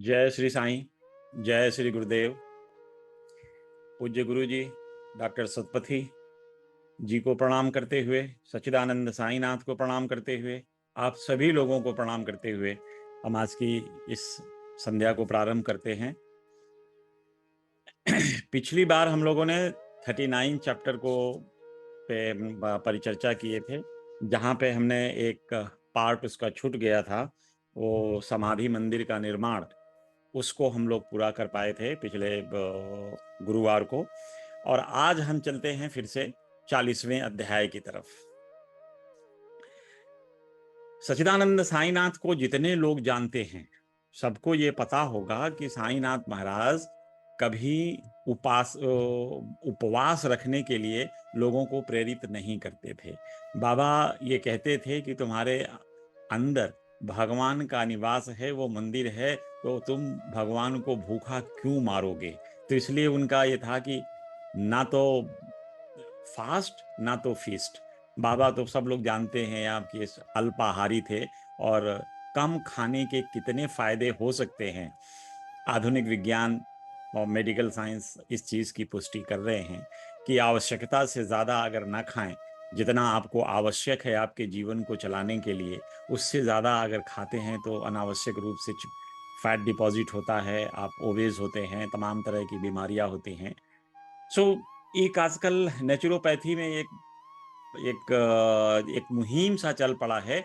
जय श्री साईं, जय श्री गुरुदेव। पूज्य गुरु जी डॉक्टर सतपथी जी को प्रणाम करते हुए, सच्चिदानंद साईनाथ को प्रणाम करते हुए, आप सभी लोगों को प्रणाम करते हुए हम आज की इस संध्या को प्रारंभ करते हैं। पिछली बार हम लोगों ने 39 चैप्टर को पे परिचर्चा किए थे, जहाँ पे हमने एक पार्ट उसका छूट गया था, वो समाधि मंदिर का निर्माण, उसको हम लोग पूरा कर पाए थे पिछले गुरुवार को। और आज हम चलते हैं फिर से 40वें अध्याय की तरफ। सच्चिदानंद साईनाथ को जितने लोग जानते हैं, सबको ये पता होगा कि साईनाथ महाराज कभी उपवास रखने के लिए लोगों को प्रेरित नहीं करते थे। बाबा ये कहते थे कि तुम्हारे अंदर भगवान का निवास है, वो मंदिर है, तो तुम भगवान को भूखा क्यों मारोगे। तो इसलिए उनका ये था कि ना तो फास्ट ना तो फीस्ट। बाबा तो सब लोग जानते हैं आपके अल्पाहारी थे, और कम खाने के कितने फायदे हो सकते हैं। आधुनिक विज्ञान और मेडिकल साइंस इस चीज़ की पुष्टि कर रहे हैं कि आवश्यकता से ज़्यादा अगर ना खाएं, जितना आपको आवश्यक है आपके जीवन को चलाने के लिए, उससे ज़्यादा अगर खाते हैं तो अनावश्यक रूप से फैट डिपॉजिट होता है, आप ओबेज होते हैं, तमाम तरह की बीमारियां होती हैं। सो एक आजकल नेचुरोपैथी में एक मुहिम सा चल पड़ा है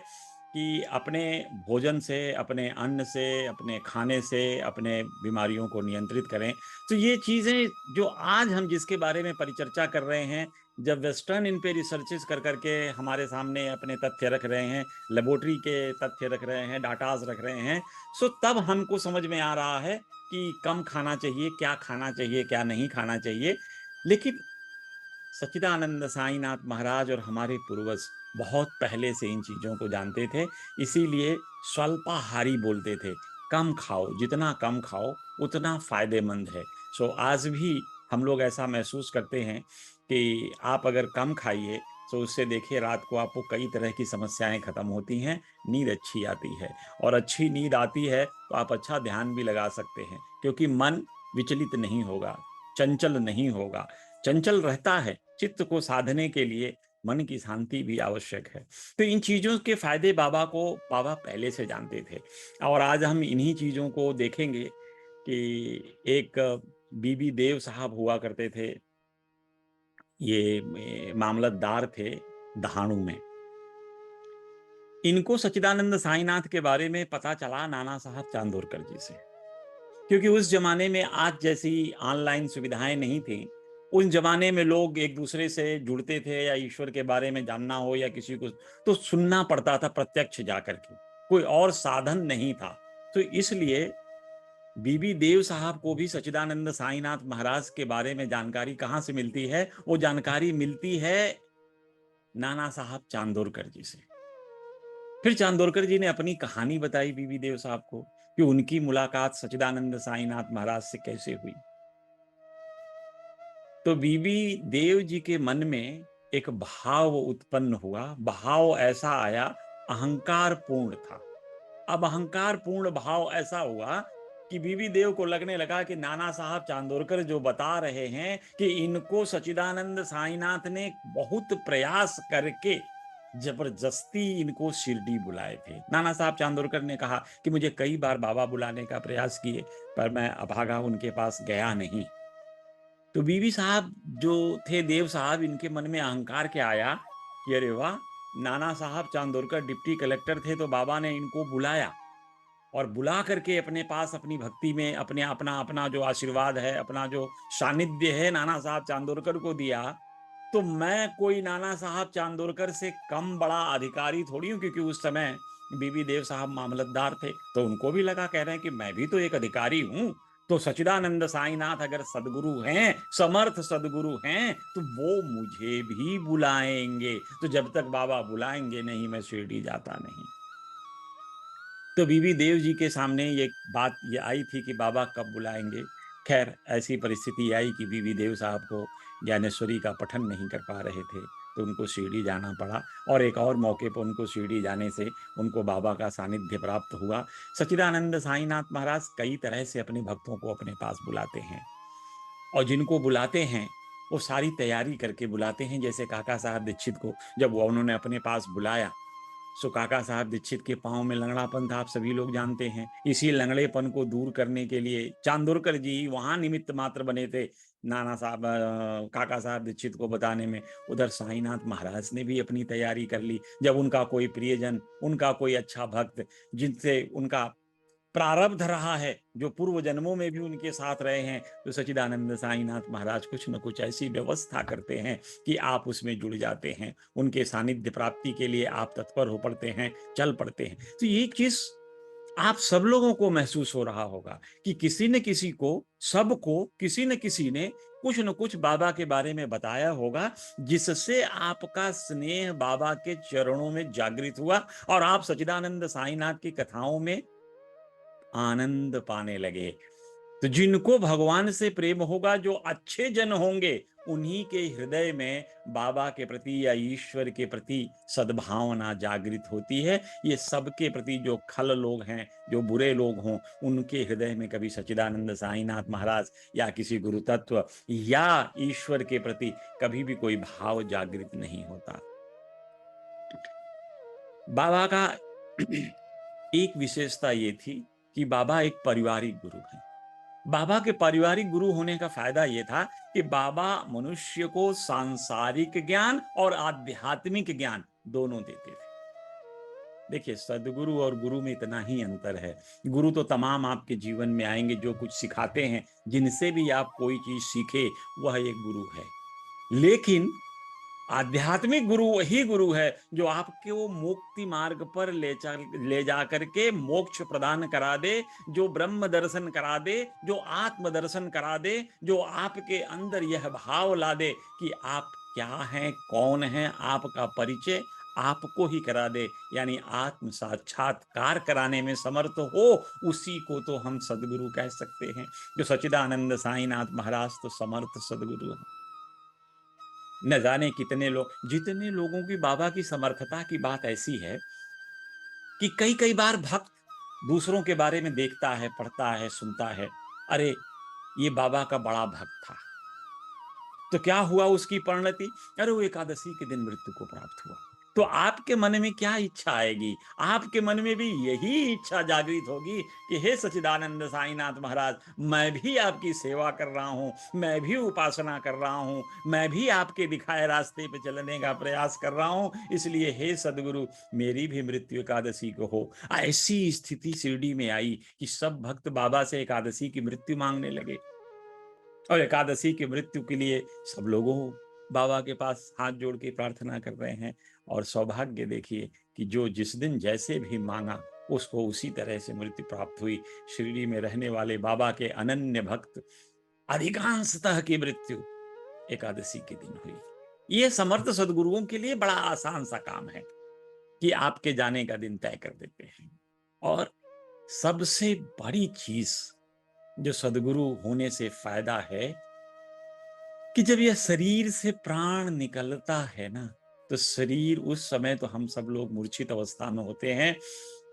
कि अपने भोजन से, अपने अन्न से, अपने खाने से अपने बीमारियों को नियंत्रित करें। तो ये चीज़ें जो आज हम जिसके बारे में परिचर्चा कर रहे हैं, जब वेस्टर्न इन पे रिसर्चेस कर करके हमारे सामने अपने तथ्य रख रहे हैं, लेबोरेटरी के तथ्य रख रहे हैं, डाटाज रख रहे हैं, सो तब हमको समझ में आ रहा है कि कम खाना चाहिए, क्या खाना चाहिए, क्या नहीं खाना चाहिए। लेकिन सच्चिदानंद साईनाथ महाराज और हमारे पूर्वज बहुत पहले से इन चीज़ों को जानते थे, इसीलिए स्वल्पाहारी बोलते थे। कम खाओ, जितना कम खाओ उतना फायदेमंद है। सो आज भी हम लोग ऐसा महसूस करते हैं कि आप अगर कम खाइए तो उससे देखिए रात को आपको कई तरह की समस्याएं खत्म होती हैं, नींद अच्छी आती है, और अच्छी नींद आती है तो आप अच्छा ध्यान भी लगा सकते हैं, क्योंकि मन विचलित नहीं होगा, चंचल नहीं होगा। चंचल रहता है, चित्त को साधने के लिए मन की शांति भी आवश्यक है। तो इन चीजों के फायदे बाबा पहले से जानते थे, और आज हम इन्हीं चीजों को देखेंगे कि एक बीबी देव साहब हुआ करते थे, ये मामलतदार थे दहाड़ू में। इनको सच्चिदानंद साईनाथ के बारे में पता चला नाना साहब चांदोरकर जी से, क्योंकि उस जमाने में आज जैसी ऑनलाइन सुविधाएं नहीं थी। उस जमाने में लोग एक दूसरे से जुड़ते थे, या ईश्वर के बारे में जानना हो या किसी को, तो सुनना पड़ता था प्रत्यक्ष जाकर के, कोई और साधन नहीं था। तो इसलिए बीबी देव साहब को भी सच्चिदानंद साईनाथ महाराज के बारे में जानकारी कहाँ से मिलती है? वो जानकारी मिलती है नाना साहब चांदोरकर जी से। फिर चांदोरकर जी ने अपनी कहानी बताई बीबी देव साहब को कि उनकी मुलाकात सच्चिदानंद साईनाथ महाराज से कैसे हुई। तो बीबी देव जी के मन में एक भाव उत्पन्न हुआ। भाव ऐसा आया, अहंकार पूर्ण था। अब अहंकार पूर्ण भाव ऐसा हुआ कि बीबी देव को लगने लगा कि नाना साहब चांदोरकर जो बता रहे हैं कि इनको सच्चिदानंद साईनाथ ने बहुत प्रयास करके जबरदस्ती इनको शिरडी बुलाए थे। नाना साहब चांदोरकर ने कहा कि मुझे कई बार बाबा बुलाने का प्रयास किए, पर मैं अभागा उनके पास गया नहीं। तो बीवी साहब जो थे देव साहब, इनके मन में अहंकार क्या आया कि अरे वाह, नाना साहब चांदोरकर डिप्टी कलेक्टर थे, तो बाबा ने इनको बुलाया, और बुला करके अपने पास अपनी भक्ति में अपने अपना अपना जो आशीर्वाद है, अपना जो सानिध्य है नाना साहब चांदोरकर को दिया। तो मैं कोई नाना साहब चांदोरकर से कम बड़ा अधिकारी थोड़ी हूं, क्योंकि उस समय बीबी देव साहब मामलतदार थे, तो उनको भी लगा, कह रहे हैं कि मैं भी तो एक अधिकारी हूं। तो सच्चिदानंद साईनाथ अगर सदगुरु हैं, समर्थ सदगुरु हैं, तो वो मुझे भी बुलाएंगे। तो जब तक बाबा बुलाएंगे नहीं, मैं शिरडी जाता नहीं। तो बीबी देव जी के सामने ये बात ये आई थी कि बाबा कब बुलाएंगे। खैर ऐसी परिस्थिति आई कि बीबी देव साहब को ज्ञानेश्वरी का पठन नहीं कर पा रहे थे, तो उनको शिरडी जाना पड़ा, और एक और मौके पर उनको शिरडी जाने से उनको बाबा का सानिध्य प्राप्त हुआ। सच्चिदानंद साईनाथ महाराज कई तरह से अपने भक्तों को अपने पास बुलाते हैं, और जिनको बुलाते हैं वो सारी तैयारी करके बुलाते हैं। जैसे काका साहब दीक्षित को जब वो उन्होंने अपने पास बुलाया, सो काका साहब दीक्षित के पाँव में लंगड़ापन था, आप सभी लोग जानते हैं। इसी लंगड़ेपन को दूर करने के लिए चांदोरकर जी वहां निमित्त मात्र बने थे नाना साहब काका साहब दीक्षित को बताने में। उधर साईनाथ महाराज ने भी अपनी तैयारी कर ली। जब उनका कोई प्रियजन, उनका कोई अच्छा भक्त, जिनसे उनका प्रारब्ध रहा है, जो पूर्व जन्मों में भी उनके साथ रहे हैं, तो सच्चिदानंद साईनाथ महाराज कुछ न कुछ ऐसी व्यवस्था करते हैं कि आप उसमें जुड़ जाते हैं। उनके सानिध्य प्राप्ति के लिए आप तत्पर हो पड़ते हैं, चल पड़ते हैं। तो ये चीज आप सब लोगों को महसूस हो रहा होगा कि किसी न किसी को, सबको किसी न किसी ने कुछ न कुछ बाबा के बारे में बताया होगा, जिससे आपका स्नेह बाबा के चरणों में जागृत हुआ और आप सच्चिदानंद साईनाथ की कथाओं में आनंद पाने लगे। तो जिनको भगवान से प्रेम होगा, जो अच्छे जन होंगे, उन्हीं के हृदय में बाबा के प्रति या ईश्वर के प्रति सद्भावना जागृत होती है। ये सबके प्रति जो खल लोग हैं, जो बुरे लोग हों, उनके हृदय में कभी सच्चिदानंद साईनाथ महाराज या किसी गुरु तत्व या ईश्वर के प्रति कभी भी कोई भाव जागृत नहीं होता। बाबा का एक विशेषता ये थी कि बाबा एक पारिवारिक गुरु हैं। बाबा के पारिवारिक गुरु होने का फायदा यह था कि बाबा मनुष्य को सांसारिक ज्ञान और आध्यात्मिक ज्ञान दोनों देते थे। देखिए, सदगुरु और गुरु में इतना ही अंतर है। गुरु तो तमाम आपके जीवन में आएंगे, जो कुछ सिखाते हैं, जिनसे भी आप कोई चीज सीखे, वह एक गुरु है। लेकिन आध्यात्मिक गुरु वही गुरु है जो आपके वो मुक्ति मार्ग पर ले जा करके मोक्ष प्रदान करा दे, जो ब्रह्म दर्शन करा दे, जो आत्म दर्शन करा दे, जो आपके अंदर यह भाव ला दे कि आप क्या हैं, कौन हैं, आपका परिचय आपको ही करा दे, यानी आत्म साक्षात्कार कराने में समर्थ हो, उसी को तो हम सदगुरु कह सकते हैं। जो सच्चिदानंद साईनाथ महाराज तो समर्थ सदगुरु हैं। न जाने कितने लोग, जितने लोगों की बाबा की समर्थता की बात ऐसी है कि कई कई बार भक्त दूसरों के बारे में देखता है, पढ़ता है, सुनता है, अरे ये बाबा का बड़ा भक्त था, तो क्या हुआ उसकी परिणति? अरे वो एकादशी के दिन मृत्यु को प्राप्त हुआ। तो आपके मन में क्या इच्छा आएगी? आपके मन में भी यही इच्छा जागृत होगी कि हे सच्चिदानंद साईनाथ महाराज, मैं भी आपकी सेवा कर रहा हूं, मैं भी उपासना कर रहा हूं, मैं भी आपके दिखाए रास्ते पे चलने का प्रयास कर रहा हूं, इसलिए हे सदगुरु, मेरी भी मृत्यु एकादशी को हो। ऐसी स्थिति शिरडी में आई कि सब भक्त बाबा से एकादशी की मृत्यु मांगने लगे, और एकादशी की मृत्यु के लिए सब लोगों बाबा के पास हाथ जोड़ के प्रार्थना कर रहे हैं। और सौभाग्य देखिए कि जो जिस दिन जैसे भी मांगा, उसको उसी तरह से मृत्यु प्राप्त हुई। शिरडी में रहने वाले बाबा के अनन्य भक्त अधिकांशतः की मृत्यु एकादशी के दिन हुई। ये समर्थ सदगुरुओं के लिए बड़ा आसान सा काम है कि आपके जाने का दिन तय कर देते हैं। और सबसे बड़ी चीज जो सदगुरु होने से फायदा है कि जब यह शरीर से प्राण निकलता है ना, तो शरीर उस समय तो हम सब लोग मूर्छित अवस्था में होते हैं,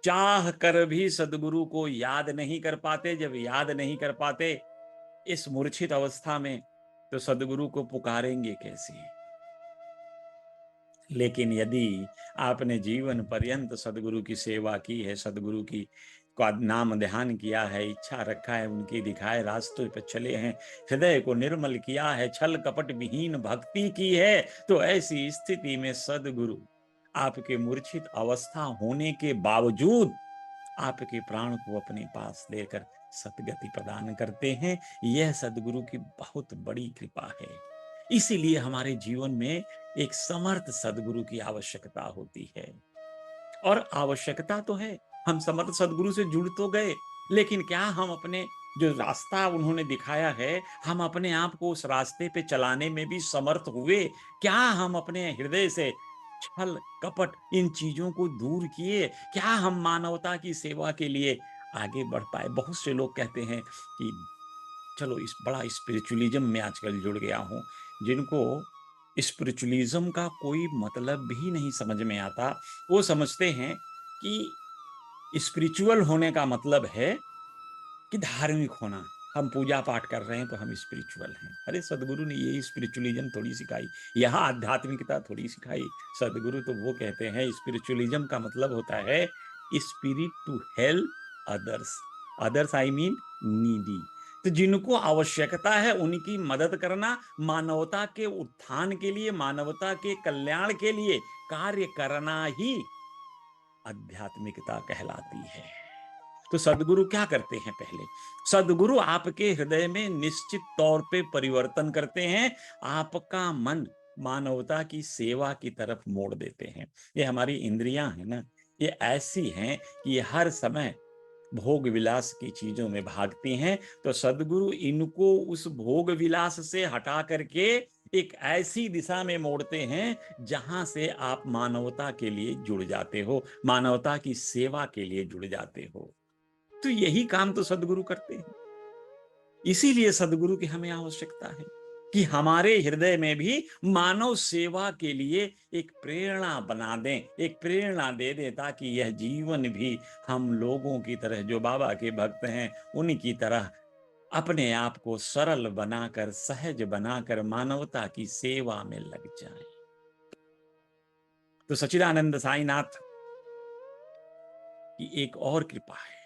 चाह कर भी सदगुरु को याद नहीं कर पाते। जब याद नहीं कर पाते इस मूर्छित अवस्था में, तो सदगुरु को पुकारेंगे कैसे? लेकिन यदि आपने जीवन पर्यंत सदगुरु की सेवा की है, सदगुरु की का नाम ध्यान किया है, इच्छा रखा है, उनके दिखाए रास्तों पर चले हैं, हृदय को निर्मल किया है, छल कपट विहीन भक्ति की है, तो ऐसी स्थिति में सदगुरु आपके मूर्छित अवस्था होने के बावजूद आपके प्राण को अपने पास लेकर सतगति प्रदान करते हैं। यह सदगुरु की बहुत बड़ी कृपा है। इसीलिए हमारे जीवन में एक समर्थ सदगुरु की आवश्यकता होती है। और आवश्यकता तो है, हम समर्थ सदगुरु से जुड़ तो गए, लेकिन क्या हम अपने जो रास्ता उन्होंने दिखाया है, हम अपने आप को उस रास्ते पे चलाने में भी समर्थ हुए? क्या हम अपने हृदय से छल कपट इन चीजों को दूर किए? क्या हम मानवता की सेवा के लिए आगे बढ़ पाए? बहुत से लोग कहते हैं कि चलो, इस बड़ा स्पिरिचुअलिज्म में आजकल जुड़ गया हूं, जिनको स्पिरिचुअलिज्म का कोई मतलब भी नहीं समझ में आता। वो समझते हैं कि स्पिरिचुअल होने का मतलब है कि धार्मिक होना। हम पूजा पाठ कर रहे हैं तो हम स्पिरिचुअल हैं। अरे सदगुरु ने यही स्पिरिचुअलिज्म थोड़ी सिखाई, यह आध्यात्मिकता थोड़ी सिखाई। सदगुरु तो वो कहते हैं स्पिरिचुअलिज्म का मतलब होता है spirit to help others. Others I mean needy. तो जिनको आवश्यकता है उनकी मदद करना, मानवता के उत्थान के लिए, मानवता के कल्याण के लिए कार्य करना ही आध्यात्मिकता कहलाती है। तो सदगुरु क्या करते हैं? पहले सदगुरु आपके हृदय में निश्चित तौर पे परिवर्तन करते हैं। आपका मन मानवता की सेवा की तरफ मोड़ देते हैं। ये हमारी इंद्रियां हैं ना, ये ऐसी हैं कि ये हर समय भोग विलास की चीजों में भागती हैं। तो सदगुरु इनको उस भोग विलास से हटा करके एक ऐसी दिशा में मोड़ते हैं जहां से आप मानवता के लिए जुड़ जाते हो, मानवता की सेवा के लिए जुड़ जाते हो। तो यही काम तो सदगुरु करते हैं। इसीलिए सदगुरु की हमें आवश्यकता है कि हमारे हृदय में भी मानव सेवा के लिए एक प्रेरणा बना दें, एक प्रेरणा दे दें, ताकि यह जीवन भी हम लोगों की तरह, जो बाबा के भक्त हैं उनकी तरह अपने आप को सरल बनाकर, सहज बनाकर मानवता की सेवा में लग जाए। तो सच्चिदानंद साईनाथ की एक और कृपा है।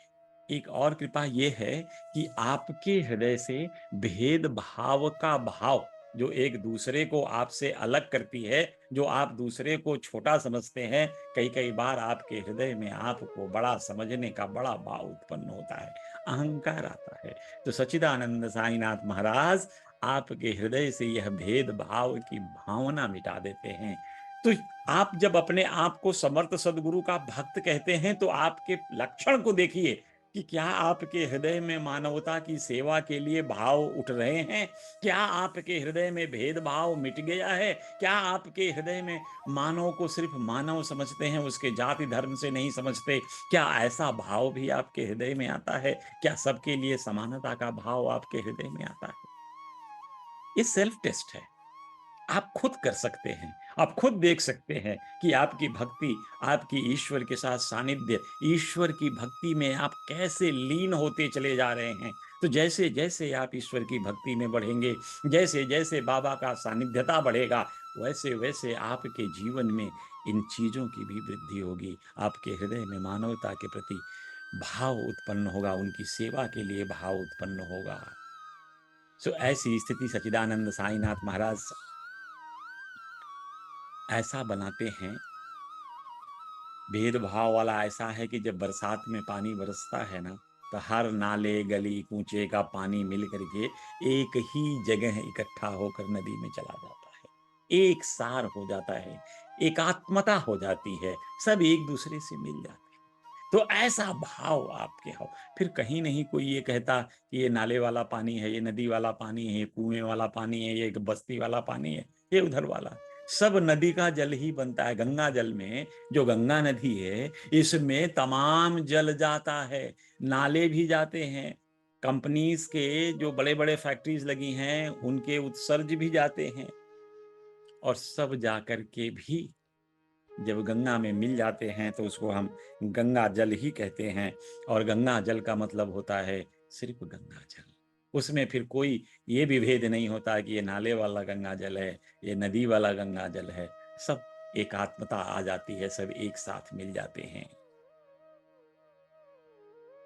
एक और कृपा यह है कि आपके हृदय से भेदभाव का भाव, जो एक दूसरे को आपसे अलग करती है, जो आप दूसरे को छोटा समझते हैं, कई कई बार आपके हृदय में आपको बड़ा समझने का बड़ा भाव उत्पन्न होता है, अहंकार आता है। तो सच्चिदानंद साईनाथ महाराज आपके हृदय से यह भेदभाव की भावना मिटा देते हैं। तो आप जब अपने आप को समर्थ सदगुरु का भक्त कहते हैं, तो आपके लक्षण को देखिए कि क्या आपके हृदय में मानवता की सेवा के लिए भाव उठ रहे हैं? क्या आपके हृदय में भेदभाव मिट गया है? क्या आपके हृदय में मानव को सिर्फ मानव समझते हैं, उसके जाति धर्म से नहीं समझते? क्या ऐसा भाव भी आपके हृदय में आता है? क्या सबके लिए समानता का भाव आपके हृदय में आता है? ये सेल्फ टेस्ट है। आप खुद कर सकते हैं। आप खुद देख सकते हैं कि आपकी भक्ति, आपकी ईश्वर के साथ सानिध्य, ईश्वर की भक्ति में आप कैसे लीन होते चले जा रहे हैं। तो जैसे जैसे आप ईश्वर की भक्ति में बढ़ेंगे, जैसे जैसे बाबा का सानिध्यता बढ़ेगा, वैसे वैसे आपके जीवन में इन चीजों की भी वृद्धि होगी। आपके हृदय में मानवता के प्रति भाव उत्पन्न होगा, उनकी सेवा के लिए भाव उत्पन्न होगा। सो ऐसी स्थिति सच्चिदानंद साईनाथ महाराज ऐसा बनाते हैं। भेदभाव वाला ऐसा है कि जब बरसात में पानी बरसता है ना, तो हर नाले गली कूचे का पानी मिल करके एक ही जगह इकट्ठा होकर नदी में चला जाता है, एक सार हो जाता है, एकात्मता हो जाती है, सब एक दूसरे से मिल जाते हैं। तो ऐसा भाव आपके हो। फिर कहीं नहीं कोई ये कहता कि ये नाले वाला पानी है, ये नदी वाला पानी है, ये कुएं वाला पानी है, ये बस्ती वाला पानी है, ये उधर वाला है। सब नदी का जल ही बनता है। गंगा जल में, जो गंगा नदी है, इसमें तमाम जल जाता है, नाले भी जाते हैं, कंपनीज के जो बड़े बड़े फैक्ट्रीज लगी हैं उनके उत्सर्ज भी जाते हैं, और सब जाकर के भी जब गंगा में मिल जाते हैं तो उसको हम गंगा जल ही कहते हैं। और गंगा जल का मतलब होता है सिर्फ गंगा जल। उसमें फिर कोई ये भी भेद नहीं होता कि ये नाले वाला गंगा जल है, ये नदी वाला गंगा जल है। सब एकात्मता आ जाती है, सब एक साथ मिल जाते हैं।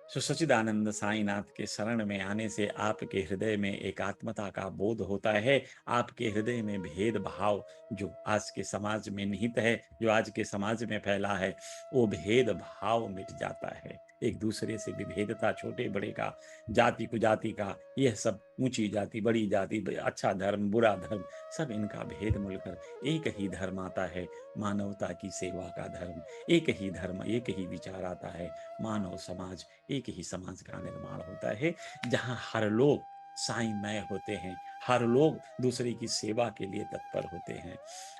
सो सच्चिदानंद साईनाथ के शरण में आने से आपके हृदय में एकात्मता का बोध होता है। आपके हृदय में भेदभाव, जो आज के समाज में निहित है, जो आज के समाज में फैला है, वो भेदभाव मिट जाता है। एक दूसरे से विभेदता, छोटे बड़े का, जाति कुजाति का, यह सब ऊंची जाति बड़ी जाति, अच्छा धर्म बुरा धर्म, सब इनका भेद मिलकर एक ही धर्म आता है, मानवता की सेवा का धर्म। एक ही धर्म, एक ही विचार आता है, मानव समाज, एक ही समाज का निर्माण होता है, जहां हर लोग साईंमय होते हैं, हर लोग दूसरे की सेवा के लिए तत्पर होते हैं।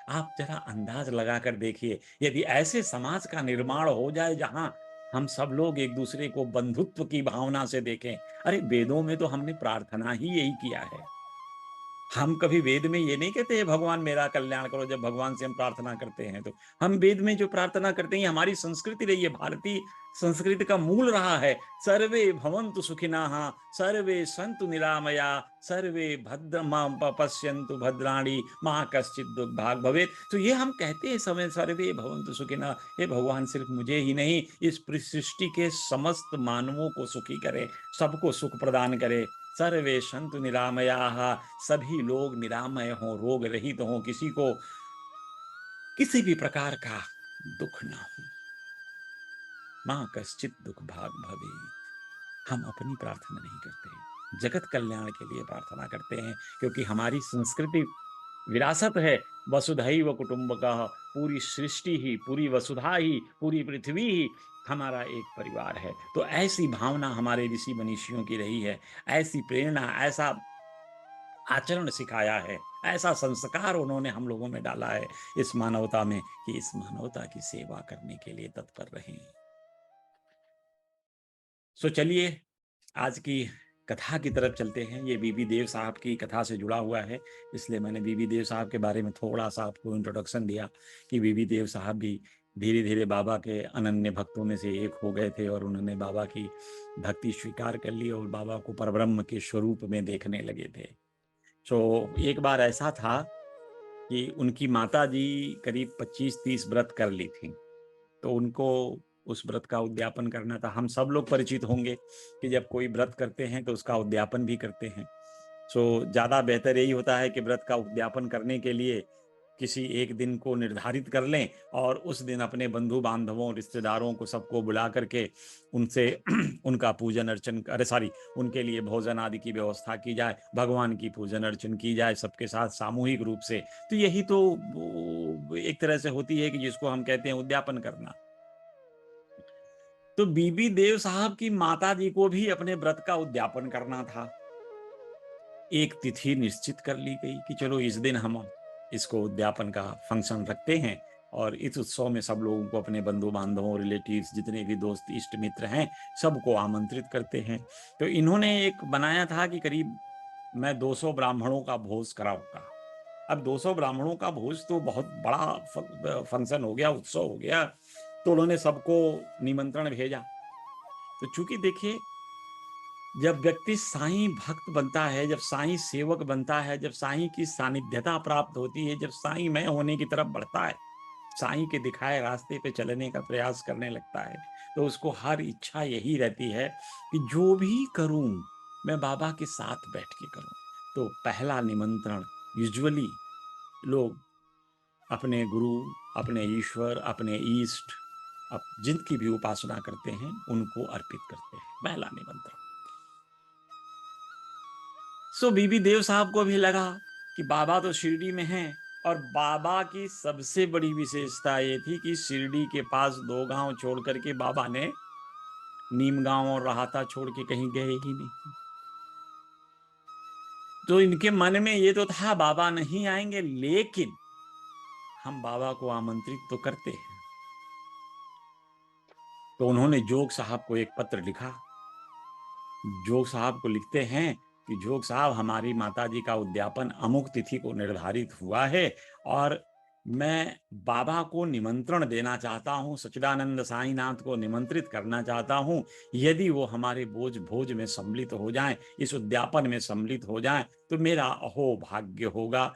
आप जरा अंदाज लगाकर देखिए, यदि ऐसे समाज का निर्माण हो जाए जहां हम सब लोग एक दूसरे को बंधुत्व की भावना से देखें। अरे वेदों में तो हमने प्रार्थना ही यही किया है। हम कभी वेद में ये नहीं कहते हैं भगवान मेरा कल्याण करो, जब भगवान से हम प्रार्थना करते हैं तो। हम वेद में जो प्रार्थना करते हैं, हमारी संस्कृति रही है, भारतीय संस्कृति का मूल रहा है। सर्वे भवन्तु सुखिनः, सर्वे सन्तु निरामया, सर्वे पश्यन्तु भद्राणि, मा कश्चित् दुर्भाग् भवेत्। तो ये हम कहते हैं समय, सर्वे भवन्तु सुखिनः। हे भगवान, सिर्फ मुझे ही नहीं, इस सृष्टि के समस्त मानवों को सुखी करे, सबको सुख प्रदान करे। सर्वे सन्तु निरामयाः, सभी लोग निरामय हों, रोग रहित हों, किसी को किसी भी प्रकार का दुख ना हो। मां कश्चित दुख भाग भवेत्। हम अपनी प्रार्थना नहीं करते, जगत कल्याण के लिए प्रार्थना करते हैं, क्योंकि हमारी संस्कृति विरासत है वसुधैव कुटुंबकः। पूरी सृष्टि ही, पूरी वसुधा ही, पूरी पृथ्वी ही हमारा एक परिवार है। तो ऐसी भावना हमारे ऋषि मनीषियों की रही है, ऐसी प्रेरणा, ऐसा आचरण सिखाया है, ऐसा संस्कार उन्होंने हम लोगों में डाला है इस मानवता में, कि इस मानवता की सेवा करने के लिए तत्पर रहें। सो चलिए आज की कथा की तरफ चलते हैं। ये बीबी देव साहब की कथा से जुड़ा हुआ है, इसलिए मैंने बीबी देव साहब के बारे में थोड़ा सा आपको इंट्रोडक्शन दिया कि बीबी देव साहब भी धीरे धीरे बाबा के अनन्य भक्तों में से एक हो गए थे, और उन्होंने बाबा की भक्ति स्वीकार कर ली और बाबा को परब्रह्म के स्वरूप में देखने लगे थे। तो एक बार ऐसा था कि उनकी माता जी करीब 25-30 व्रत कर ली थी, तो उनको उस व्रत का उद्यापन करना था। हम सब लोग परिचित होंगे कि जब कोई व्रत करते हैं तो उसका उद्यापन भी करते हैं। सो ज़्यादा बेहतर यही होता है कि व्रत का उद्यापन करने के लिए किसी एक दिन को निर्धारित कर लें, और उस दिन अपने बंधु बांधवों, रिश्तेदारों को सबको बुला करके उनसे उनका पूजन अर्चन, अरे सॉरी, उनके लिए भोजन आदि की व्यवस्था की जाए, भगवान की पूजन अर्चन की जाए सबके साथ सामूहिक रूप से। तो यही तो एक तरह से होती है कि जिसको हम कहते हैं उद्यापन करना। तो बीबी देव साहब की माता जी को भी अपने व्रत का उद्यापन करना था। एक तिथि निश्चित कर ली गई कि चलो इस दिन हम इसको उद्यापन का फंक्शन रखते हैं, और इस उत्सव में सब लोगों को, अपने बंधु बांधवों, रिलेटिव्स, जितने भी दोस्त इष्ट मित्र हैं, सबको आमंत्रित करते हैं। तो इन्होंने एक बनाया था कि करीब मैं 200 ब्राह्मणों का भोज कराऊंगा। अब 200 ब्राह्मणों का भोज तो बहुत बड़ा फंक्शन हो गया, उत्सव हो गया। तो उन्होंने सबको निमंत्रण भेजा। तो चूंकि देखिए, जब व्यक्ति साईं भक्त बनता है, जब साईं सेवक बनता है, जब साईं की सानिध्यता प्राप्त होती है, जब साईं मय होने की तरफ बढ़ता है, साईं के दिखाए रास्ते पे चलने का प्रयास करने लगता है, तो उसको हर इच्छा यही रहती है कि जो भी करूं मैं बाबा के साथ बैठ के करूं। तो पहला निमंत्रण यूजुअली लोग अपने गुरु, अपने ईश्वर, अपने ईष्ट, जिनकी भी उपासना करते हैं उनको अर्पित करते हैं, पहला निमंत्रण। सो बीबी देव साहब को भी लगा कि बाबा तो शिरडी में हैं, और बाबा की सबसे बड़ी विशेषता ये थी कि शिरडी के पास 2 गांव छोड़ करके बाबा ने नीम गांव और राहता छोड़ के कहीं गए ही नहीं। तो इनके मन में ये तो था बाबा नहीं आएंगे, लेकिन हम बाबा को आमंत्रित तो करते हैं। तो उन्होंने जोग साहब को एक पत्र लिखा। जोग साहब को लिखते हैं कि जोग साहब, हमारी माताजी का उद्यापन अमुक तिथि को निर्धारित हुआ है, और मैं बाबा को निमंत्रण देना चाहता हूं, सच्चिदानंद साईनाथ को निमंत्रित करना चाहता हूं। यदि वो हमारे भोज में सम्मिलित हो जाएं, इस उद्यापन में सम्मिलित हो जाएं, तो मेरा अहो भाग्य होगा।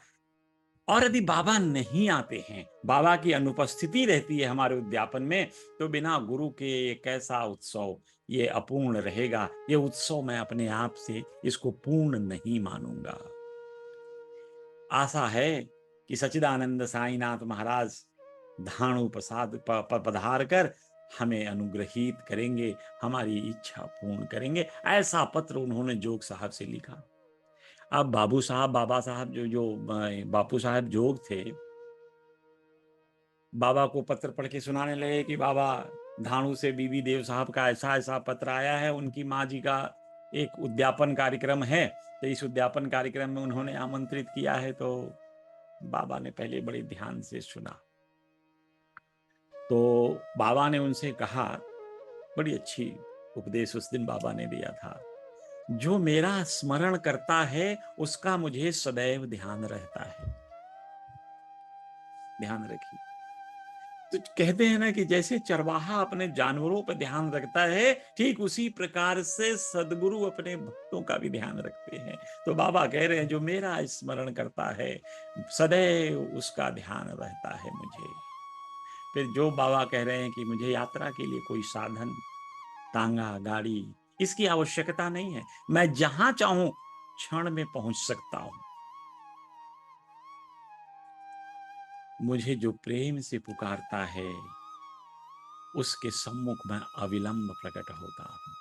और यदि बाबा नहीं आते हैं, बाबा की अनुपस्थिति रहती है हमारे उद्यापन में, तो बिना गुरु के ये कैसा उत्सव, ये अपूर्ण रहेगा। ये उत्सव मैं अपने आप से इसको पूर्ण नहीं मानूंगा। आशा है कि सच्चिदानंद साईनाथ महाराज धाणु प्रसाद पधार कर हमें अनुग्रहित करेंगे, हमारी इच्छा पूर्ण करेंगे। ऐसा पत्र उन्होंने जोग साहब से लिखा। अब बाबा साहब जो बापू साहब जोग थे, बाबा को पत्र पढ़ के सुनाने लगे कि बाबा, धाणु से बीबी देव साहब का ऐसा ऐसा पत्र आया है, उनकी माँ जी का एक उद्यापन कार्यक्रम है, तो इस उद्यापन कार्यक्रम में उन्होंने आमंत्रित किया है। तो बाबा ने पहले बड़े ध्यान से सुना। तो बाबा ने उनसे कहा, बड़ी अच्छी उपदेश उस दिन बाबा ने दिया था। जो मेरा स्मरण करता है उसका मुझे सदैव ध्यान रहता है। ध्यान रखिए। तो कहते हैं ना कि जैसे चरवाहा अपने जानवरों पर ध्यान रखता है, ठीक उसी प्रकार से सदगुरु अपने भक्तों का भी ध्यान रखते हैं। तो बाबा कह रहे हैं जो मेरा स्मरण करता है सदैव उसका ध्यान रहता है मुझे। फिर जो बाबा कह रहे हैं कि मुझे यात्रा के लिए कोई साधन, तांगा, गाड़ी, इसकी आवश्यकता नहीं है, मैं जहां चाहूं क्षण में पहुंच सकता हूं। मुझे जो प्रेम से पुकारता है उसके सम्मुख में अविलंब प्रकट होता हूं।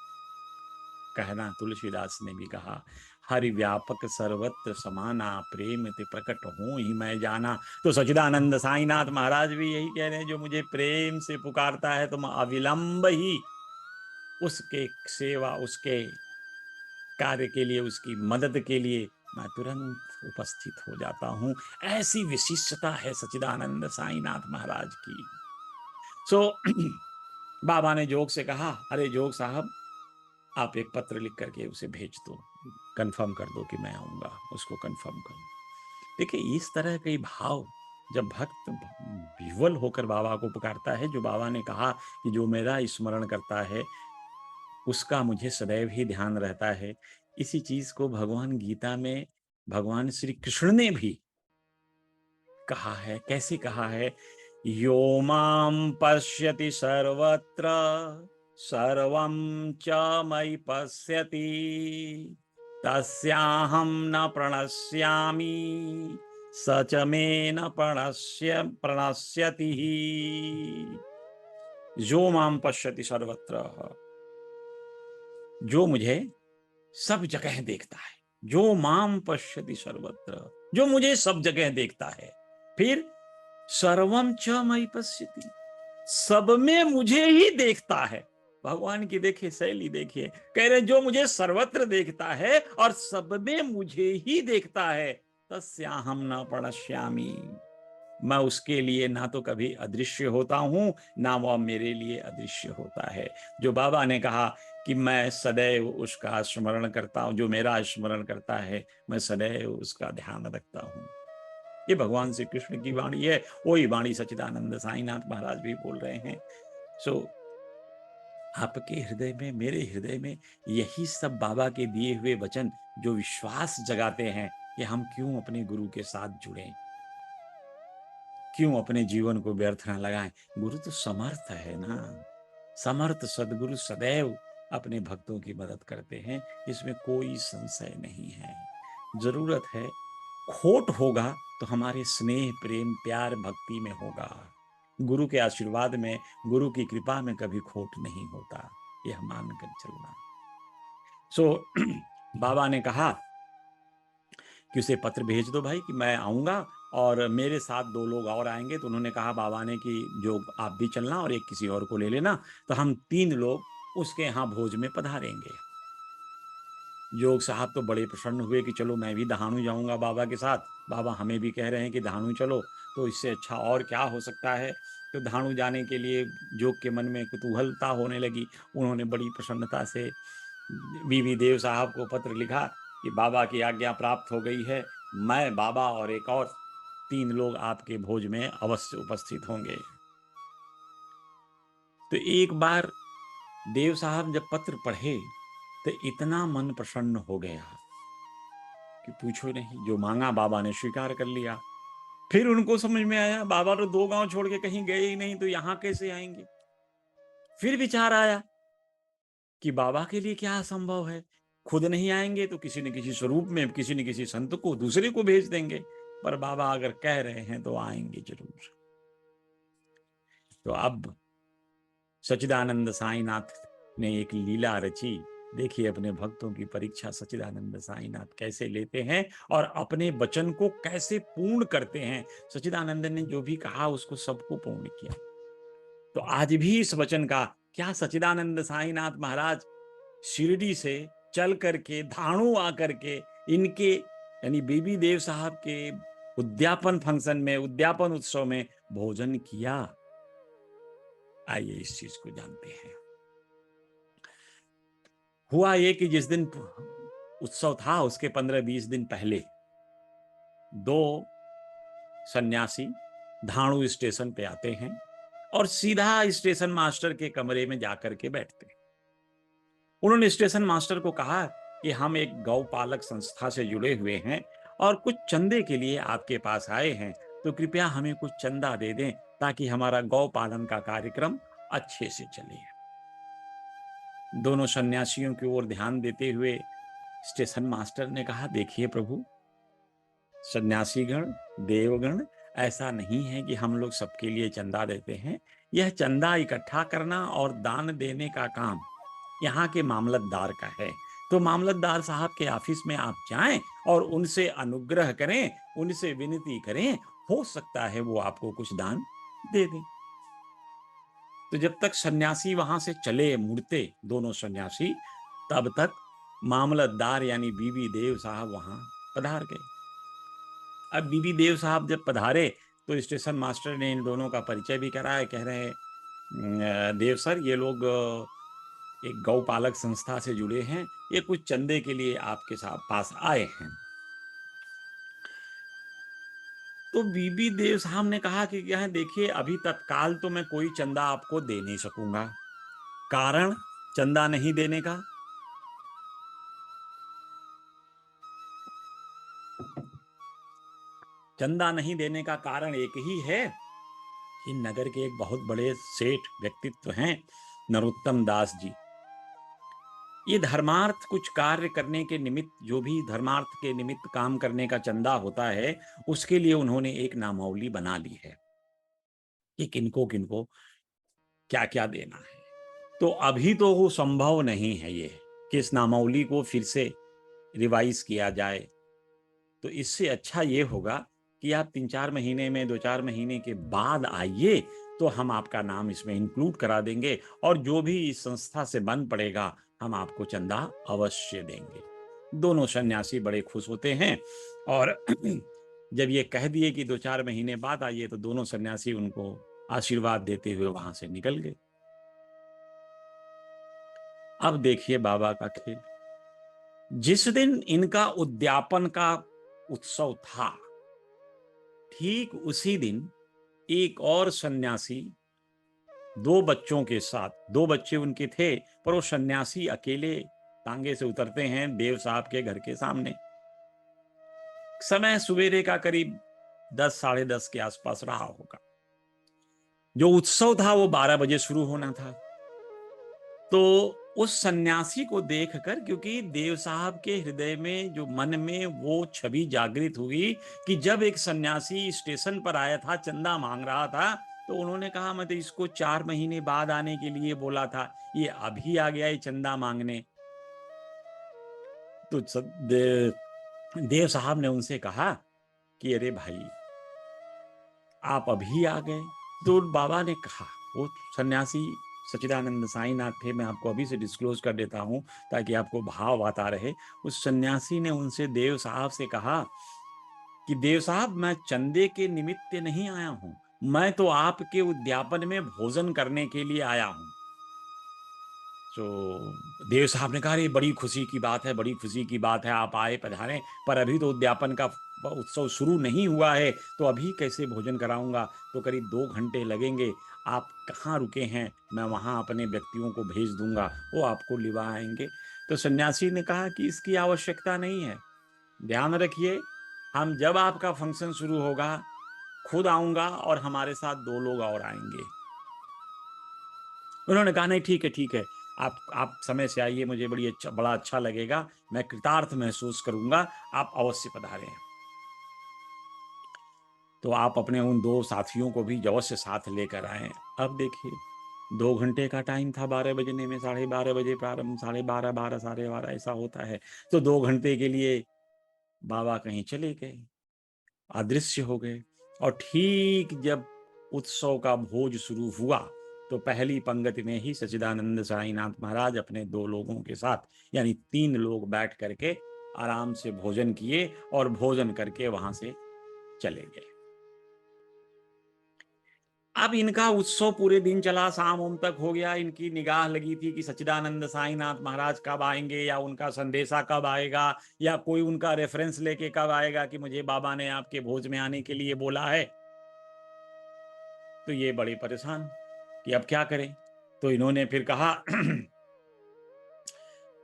कहना तुलसीदास ने भी कहा, हरि व्यापक सर्वत्र समाना, प्रेम ते प्रकट हूं ही मैं जाना। तो सच्चिदानंद साईनाथ महाराज भी यही कह रहे हैं, जो मुझे प्रेम से पुकारता है तो मैं अविलंब ही उसके सेवा, उसके कार्य के लिए, उसकी मदद के लिए मैं तुरंत उपस्थित हो जाता हूं। ऐसी विशिष्टता है सच्चिदानंद साईनाथ महाराज की। सो बाबा ने जोग से कहा, अरे जोग साहब आप एक पत्र लिख करके उसे भेज दो, कंफर्म कर दो कि मैं आऊंगा, उसको कंफर्म कर दो। देखिए इस तरह के भाव जब भक्त विह्वल होकर बाबा को पुकारता है, जो बाबा ने कहा कि जो मेरा स्मरण करता है उसका मुझे सदैव ही ध्यान रहता है, इसी चीज को भगवान गीता में भगवान श्री कृष्ण ने भी कहा है। कैसे कहा है? यो माम पश्यति सर्वत्र सर्वं च मयि पश्यति तस्याहं न प्रणश्यामि स च मे न प्रणश्यति। जो माम पश्यति सर्वत्र, जो मुझे सब जगह देखता है। जो माम पश्यति सर्वत्र, जो मुझे सब जगह देखता है। फिर सर्वम च मयि पश्यति, सब में मुझे ही देखता है। भगवान की देखिए शैली, देखिए कह रहे जो मुझे सर्वत्र देखता है और सब में मुझे ही देखता है, तस्याहम न प्रणश्यामि, मैं उसके लिए ना तो कभी अदृश्य होता हूं ना वह मेरे लिए अदृश्य होता है। जो बाबा ने कहा कि मैं सदैव उसका स्मरण करता हूं, जो मेरा स्मरण करता है मैं सदैव उसका ध्यान रखता हूं, ये भगवान श्री कृष्ण की वाणी है। वही वाणी सच्चिदानंद साईनाथ महाराज भी बोल रहे हैं। सो आपके हृदय में, मेरे हृदय में यही सब बाबा के दिए हुए वचन जो विश्वास जगाते हैं कि हम क्यों अपने गुरु के साथ जुड़ें, क्यों अपने जीवन को व्यर्थ न लगाएं। गुरु तो समर्थ है ना, समर्थ सदगुरु सदैव अपने भक्तों की मदद करते हैं, इसमें कोई संशय नहीं है। जरूरत है, खोट होगा तो हमारे स्नेह, प्रेम, प्यार, भक्ति में होगा। गुरु के आशीर्वाद में, गुरु की कृपा में कभी खोट नहीं होता, यह मानकर चलना। सो बाबा ने कहा कि उसे पत्र भेज दो भाई कि मैं आऊंगा और मेरे साथ 2 लोग और आएंगे। तो उन्होंने कहा बाबा ने कि जो आप भी चलना और एक किसी और को ले लेना, तो हम 3 लोग उसके यहाँ भोज में पधारेंगे। जोग साहब तो बड़े प्रसन्न हुए कि चलो मैं भी दहानू जाऊंगा बाबा के साथ, बाबा हमें भी कह रहे हैं कि दहानू चलो, तो इससे अच्छा और क्या हो सकता है। तो दहानू जाने के लिए जोग के मन में कुतूहलता होने लगी। उन्होंने बड़ी प्रसन्नता से बीवी देव साहब को पत्र लिखा कि बाबा की आज्ञा प्राप्त हो गई है, मैं, बाबा और एक और 3 लोग आपके भोज में अवश्य उपस्थित होंगे। तो एक बार देव साहब जब पत्र पढ़े तो इतना मन प्रसन्न हो गया कि पूछो नहीं। जो मांगा बाबा ने स्वीकार कर लिया। फिर उनको समझ में आया बाबा तो 2 गांव छोड़ के कहीं गए ही नहीं, तो यहां कैसे आएंगे। फिर विचार आया कि बाबा के लिए क्या असंभव है, खुद नहीं आएंगे तो किसी न किसी स्वरूप में, किसी न किसी संत को, दूसरे को भेज देंगे, पर बाबा अगर कह रहे हैं तो आएंगे जरूर। तो अब सच्चिदानंद साईनाथ ने एक लीला रची। देखिए अपने भक्तों की परीक्षा सच्चिदानंद साईनाथ कैसे लेते हैं और अपने वचन को कैसे पूर्ण करते हैं। सच्चिदानंद ने जो भी कहा उसको सबको पूर्ण किया। तो आज भी इस वचन का क्या सच्चिदानंद साईनाथ महाराज शिरडी से चल करके धाणु आकर के इनके यानी बीबी देव साहब के उद्यापन फंक्शन में, उद्यापन उत्सव में भोजन किया। आइए इस चीज को जानते हैं। हुआ ये कि जिस दिन उत्सव था उसके 15-20 दिन पहले 2 सन्यासी धाणु स्टेशन पे आते हैं और सीधा स्टेशन मास्टर के कमरे में जाकर के बैठते हैं। उन्होंने स्टेशन मास्टर को कहा कि हम एक गौपालक संस्था से जुड़े हुए हैं और कुछ चंदे के लिए आपके पास आए हैं, तो कृपया हमें कुछ चंदा दे दें ताकि हमारा गौ पालन का कार्यक्रम अच्छे से चले। दोनों सन्यासियों की ओर ध्यान देते हुए स्टेशन मास्टर ने कहा, देखिए प्रभु, सन्यासीगण, देवगण, ऐसा नहीं है कि हम लोग सबके लिए चंदा देते हैं। यह चंदा इकट्ठा करना और दान देने का काम यहाँ के मामलतदार का है। तो मामलतदार साहब के ऑफिस में आप जाएं और उनसे अनुग्रह करें, उनसे विनती करें, हो सकता है वो आपको कुछ दान दे दें। तो जब तक सन्यासी वहां से चले मुड़ते दोनों सन्यासी, तब तक मामलतदार यानी बीबी देव साहब वहां पधार गए। अब बीबी देव साहब जब पधारे तो स्टेशन मास्टर ने इन दोनों का परिचय भी कराया। कह रहे हैं, देव सर, ये लोग एक गौपालक संस्था से जुड़े हैं, ये कुछ चंदे के लिए आपके साथ पास आए हैं। तो बीबी देव साहब ने कहा कि क्या है, देखिए अभी तत्काल तो मैं कोई चंदा आपको दे नहीं सकूंगा। कारण चंदा नहीं देने का, चंदा नहीं देने का कारण एक ही है कि नगर के एक बहुत बड़े सेठ व्यक्तित्व हैं नरोत्तम दास जी। ये धर्मार्थ कुछ कार्य करने के निमित्त, जो भी धर्मार्थ के निमित्त काम करने का चंदा होता है, उसके लिए उन्होंने एक नामावली बना ली है कि किनको किनको क्या क्या देना है। तो अभी तो वो संभव नहीं है ये कि इस नामावली को फिर से रिवाइज किया जाए। तो इससे अच्छा ये होगा कि आप 3-4 महीने में, 2-4 महीने के बाद आइए, तो हम आपका नाम इसमें इंक्लूड करा देंगे और जो भी इस संस्था से बन पड़ेगा हम आपको चंदा अवश्य देंगे। दोनों सन्यासी बड़े खुश होते हैं और जब ये कह दिए कि 2-4 महीने बाद आइए, तो दोनों सन्यासी उनको आशीर्वाद देते हुए वहां से निकल गए। अब देखिए बाबा का खेल। जिस दिन इनका उद्यापन का उत्सव था, ठीक उसी दिन एक और सन्यासी 2 बच्चों के साथ, 2 बच्चे उनके थे, पर वो सन्यासी अकेले तांगे से उतरते हैं देव साहब के घर के सामने। समय सवेरे का करीब 10, साढ़े 10 के आसपास रहा होगा। जो उत्सव था वो 12 बजे शुरू होना था। तो उस सन्यासी को देखकर, क्योंकि देव साहब के हृदय में, जो मन में वो छवि जागृत हुई कि जब एक सन्यासी स्टेशन पर आया था, चंदा मांग रहा था, तो उन्होंने कहा मैं तो इसको 4 महीने बाद आने के लिए बोला था, ये अभी आ गया है चंदा मांगने। तो देव साहब ने उनसे कहा कि अरे भाई, आप अभी आ गए। तो बाबा ने कहा, वो सन्यासी सच्चिदानंद साईनाथ थे, मैं आपको अभी से डिस्क्लोज कर देता हूं ताकि आपको भाव आता रहे। उस सन्यासी ने उनसे, देव साहब से कहा कि देव साहब, मैं चंदे के निमित्त नहीं आया हूं, मैं तो आपके उद्यापन में भोजन करने के लिए आया हूं। तो देव साहब ने कहा, ये बड़ी खुशी की बात है, बड़ी खुशी की बात है, आप आए, पधारें, पर अभी तो उद्यापन का उत्सव शुरू नहीं हुआ है, तो अभी कैसे भोजन कराऊंगा, तो करीब 2 घंटे लगेंगे। आप कहाँ रुके हैं, मैं वहाँ अपने व्यक्तियों को भेज दूंगा, वो आपको लिवा आएंगे। तो सन्यासी ने कहा कि इसकी आवश्यकता नहीं है, ध्यान रखिए, हम जब आपका फंक्शन शुरू होगा खुद आऊंगा और हमारे साथ 2 लोग और आएंगे। उन्होंने कहा, नहीं ठीक है, ठीक है, आप समय से आइए, मुझे बड़ा अच्छा लगेगा, मैं कृतार्थ महसूस करूंगा, आप अवश्य पधारें। तो आप अपने उन 2 साथियों को भी अवश्य साथ लेकर आए। अब देखिए 2 घंटे का टाइम था, 12 बजने में, 12:30 बजे प्रारंभ, 12:30, 12, 12:30 ऐसा होता है। तो 2 घंटे के लिए बाबा कहीं चले गए, अदृश्य हो गए। और ठीक जब उत्सव का भोज शुरू हुआ, तो पहली पंक्ति में ही सच्चिदानंद साईनाथ महाराज अपने 2 लोगों के साथ, यानी 3 लोग बैठ करके आराम से भोजन किए और भोजन करके वहां से चले गए। अब इनका उत्सव पूरे दिन चला, शाम ओम तक हो गया। इनकी निगाह लगी थी कि सच्चिदानंद साईनाथ महाराज कब आएंगे, या उनका संदेशा कब आएगा, या कोई उनका रेफरेंस लेके कब आएगा कि मुझे बाबा ने आपके भोज में आने के लिए बोला है। तो ये बड़े परेशान कि अब क्या करें। तो इन्होंने फिर कहा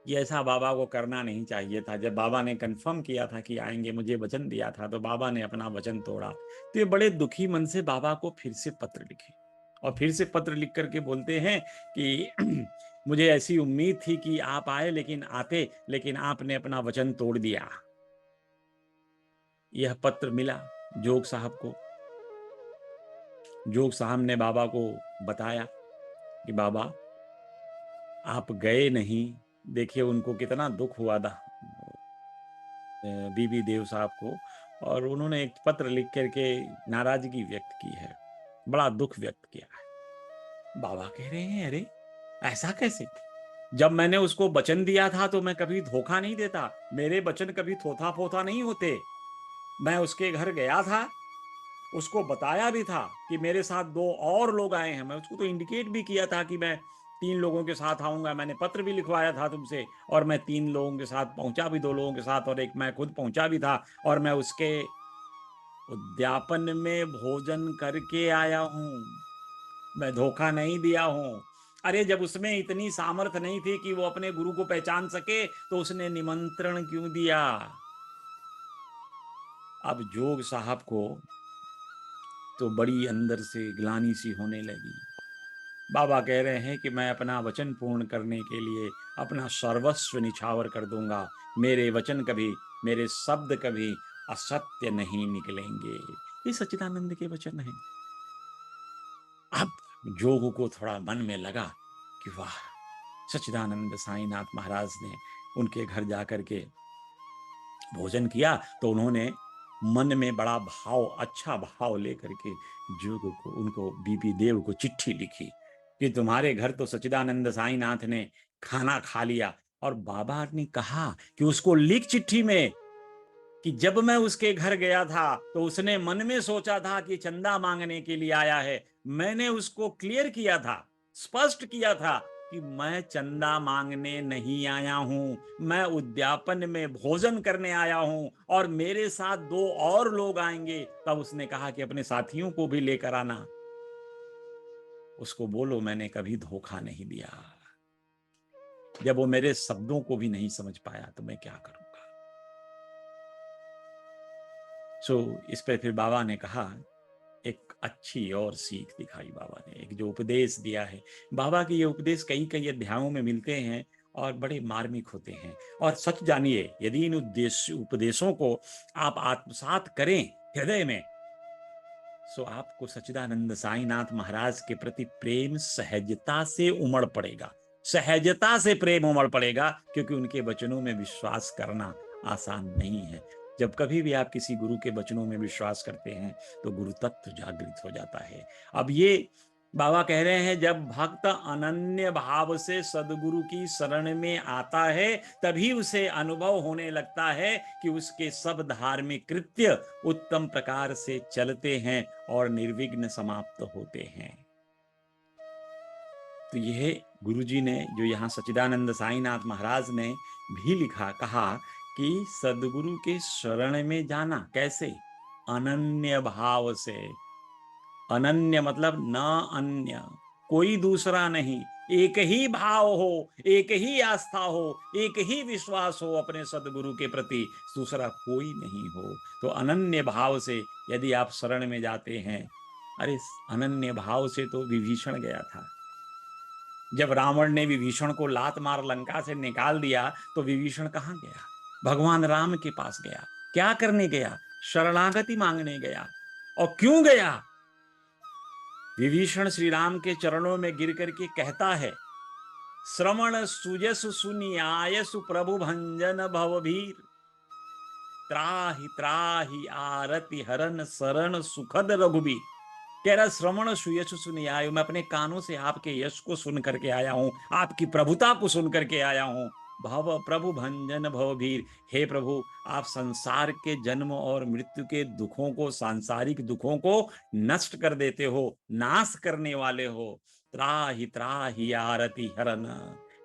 कि ऐसा बाबा को करना नहीं चाहिए था। जब बाबा ने कंफर्म किया था कि आएंगे, मुझे वचन दिया था, तो बाबा ने अपना वचन तोड़ा। तो ये बड़े दुखी मन से बाबा को फिर से पत्र लिखे, और फिर से पत्र लिख करके बोलते हैं कि मुझे ऐसी उम्मीद थी कि आप आए, लेकिन आपने अपना वचन तोड़ दिया। यह पत्र मिला जोग साहब को। जोग साहब ने बाबा को बताया कि बाबा आप गए नहीं। देखिए उनको कितना दुख हुआ था बीबी देव साहब को, और उन्होंने एक पत्र लिख करके नाराजगी व्यक्त की है, बड़ा दुख व्यक्त किया है। बाबा कह रहे हैं अरे ऐसा कैसे, जब मैंने उसको वचन दिया था तो मैं कभी धोखा नहीं देता, मेरे वचन कभी थोथा फोथा नहीं होते। मैं उसके घर गया था, उसको बताया भी था कि मेरे साथ 2 और लोग आए हैं। मैं उसको तो इंडिकेट भी किया था कि मैं 3 लोगों के साथ आऊंगा। मैंने पत्र भी लिखवाया था तुमसे, और मैं 3 लोगों के साथ पहुंचा भी, 2 लोगों के साथ, और एक मैं खुद पहुंचा भी था। और मैं उसके उद्यापन में भोजन करके आया हूं, मैं धोखा नहीं दिया हूं। अरे जब उसमें इतनी सामर्थ्य नहीं थी कि वो अपने गुरु को पहचान सके, तो उसने निमंत्रण क्यों दिया। अब जोग साहब को तो बड़ी अंदर से ग्लानि सी होने लगी। बाबा कह रहे हैं कि मैं अपना वचन पूर्ण करने के लिए अपना सर्वस्व निछावर कर दूंगा। मेरे वचन कभी, मेरे शब्द कभी असत्य नहीं निकलेंगे। ये सच्चिदानंद के वचन हैं। अब जोग को थोड़ा मन में लगा कि वाह, सच्चिदानंद साईनाथ महाराज ने उनके घर जाकर के भोजन किया, तो उन्होंने मन में बड़ा भाव, अच्छा भाव लेकर के जोग को, उनको बीबी देव को चिट्ठी लिखी कि तुम्हारे घर तो सच्चिदानंद साईनाथ ने खाना खा लिया। और बाबा ने कहा कि उसको लिख चिट्ठी में कि जब मैं उसके घर गया था तो उसने मन में सोचा था कि चंदा मांगने के लिए आया है। मैंने उसको क्लियर किया था, स्पष्ट किया था कि मैं चंदा मांगने नहीं आया हूं, मैं उद्यापन में भोजन करने आया हूं, और मेरे साथ 2 और लोग आएंगे। तब उसने कहा कि अपने साथियों को भी लेकर आना। उसको बोलो मैंने कभी धोखा नहीं दिया। जब वो मेरे शब्दों को भी नहीं समझ पाया तो मैं क्या करूंगा। इस पर फिर बाबा ने कहा, एक अच्छी और सीख दिखाई बाबा ने, एक जो उपदेश दिया है। बाबा के ये उपदेश कई कई अध्यायों में मिलते हैं और बड़े मार्मिक होते हैं। और सच जानिए, यदि इन उपदेशों को आप आत्मसात करें हृदय में, तो आपको सच्चिदानंद साईनाथ महाराज के प्रति प्रेम सहजता से उमड़ पड़ेगा, सहजता से प्रेम उमड़ पड़ेगा, क्योंकि उनके वचनों में विश्वास करना आसान नहीं है। जब कभी भी आप किसी गुरु के वचनों में विश्वास करते हैं तो गुरु तत्व जागृत हो जाता है। अब ये बाबा कह रहे हैं, जब भक्त अनन्य भाव से सदगुरु की शरण में आता है, तभी उसे अनुभव होने लगता है कि उसके सब धार्मिक कृत्य उत्तम प्रकार से चलते हैं और निर्विघ्न समाप्त होते हैं। तो यह गुरुजी ने, जो यहाँ सच्चिदानंद साईनाथ महाराज ने भी लिखा, कहा कि सदगुरु के शरण में जाना कैसे, अनन्य भाव से। अनन्य मतलब न अन्य, कोई दूसरा नहीं, एक ही भाव हो, एक ही आस्था हो, एक ही विश्वास हो अपने सदगुरु के प्रति, दूसरा कोई नहीं हो। तो अनन्य भाव से यदि आप शरण में जाते हैं, अरे अनन्य भाव से तो विभीषण गया था। जब रावण ने विभीषण को लात मार लंका से निकाल दिया, तो विभीषण कहाँ गया? भगवान राम के पास गया। क्या करने गया? शरणागति मांगने गया। और क्यों गया? विभीषण श्री राम के चरणों में गिर करके कहता है, श्रवण सुजस सुनियाय सुप्रभु भंजन भवभीर, त्राहि त्राहि आरति हरन शरण सुखद रघुबीर। कह रहा, श्रवण सुयश सुनियाय, मैं अपने कानों से आपके यश को सुन करके आया हूं, आपकी प्रभुता को सुन करके आया हूं। भव प्रभु भंजन भवभीर। हे प्रभु, आप संसार के जन्म और मृत्यु के दुखों को, सांसारिक दुखों को नष्ट कर देते हो, नाश करने वाले हो। त्राहि त्राहि आरति हरन।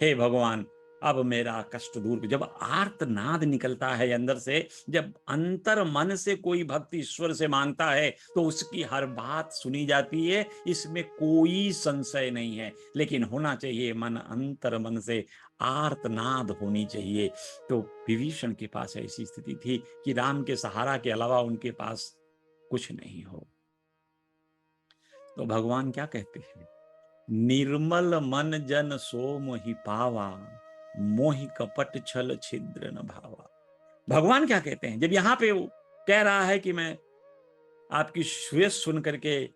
हे भगवान, अब मेरा कष्ट दूर। जब आर्तनाद निकलता है अंदर से, जब अंतर मन से कोई भक्त ईश्वर से मांगता है, तो उसकी हर बात सुनी जाती है, इसमें कोई संशय नहीं है। लेकिन होना चाहिए मन, अंतर मन से आर्तनाद होनी चाहिए। तो विभीषण के पास ऐसी स्थिति थी कि राम के सहारा के अलावा उनके पास कुछ नहीं हो। तो भगवान क्या कहते हैं? निर्मल मन जन सो मोहि पावा, मोहि कपट छल छिद्र न भावा। भगवान क्या कहते हैं? जब यहां पे वो कह रहा है कि मैं आपकी श्वेत सुन करके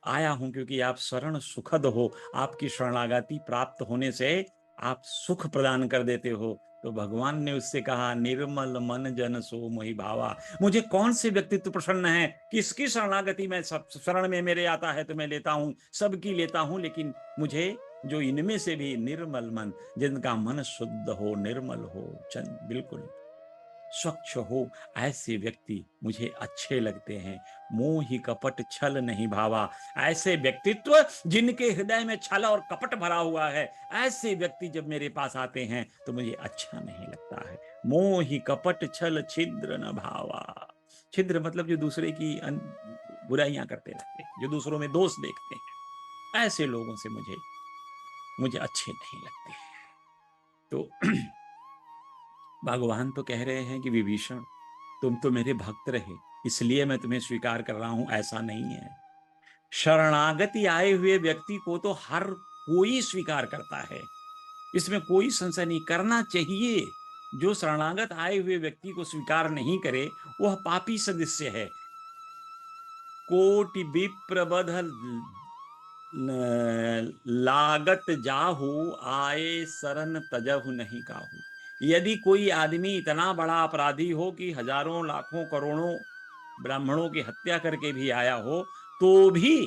आया हूं, क्योंकि आप शरण सुखद हो, आपकी शरणागति प्राप्त होने से आप सुख प्रदान कर देते हो। तो भगवान ने उससे कहा, निर्मल मन जन सो मोहि भावा। मुझे कौन से व्यक्तित्व प्रसन्न है, किसकी शरणागति में, सब शरण में मेरे आता है तो मैं लेता हूं, सबकी लेता हूं, लेकिन मुझे जो इनमें से भी निर्मल मन, जिनका मन शुद्ध हो, निर्मल हो, चंद बिल्कुल स्वच्छ हो, ऐसे व्यक्ति मुझे अच्छे लगते हैं। मोहि कपट छल नहीं भावा। ऐसे व्यक्तित्व जिनके हृदय में छल और कपट भरा हुआ है, ऐसे व्यक्ति जब मेरे पास आते हैं तो मुझे अच्छा नहीं लगता है। मोहि कपट छल छिद्र न भावा। छिद्र मतलब जो दूसरे की बुराइयां करते रहते हैं, जो दूसरों में दोष देखते हैं, ऐसे लोगों से मुझे मुझे अच्छे नहीं लगते हैं। तो भगवान तो कह रहे हैं कि विभीषण, तुम तो मेरे भक्त रहे, इसलिए मैं तुम्हें स्वीकार कर रहा हूं, ऐसा नहीं है। शरणागति आए हुए व्यक्ति को तो हर कोई स्वीकार करता है, इसमें कोई संशय नहीं, करना चाहिए। जो शरणागत आए हुए व्यक्ति को स्वीकार नहीं करे, वह पापी सदस्य है। कोटि विप्रबध लागत जाहू, आए शरण तजहु नहीं काहू। यदि कोई आदमी इतना बड़ा अपराधी हो कि हजारों लाखों करोड़ों ब्राह्मणों की हत्या करके भी आया हो, तो भी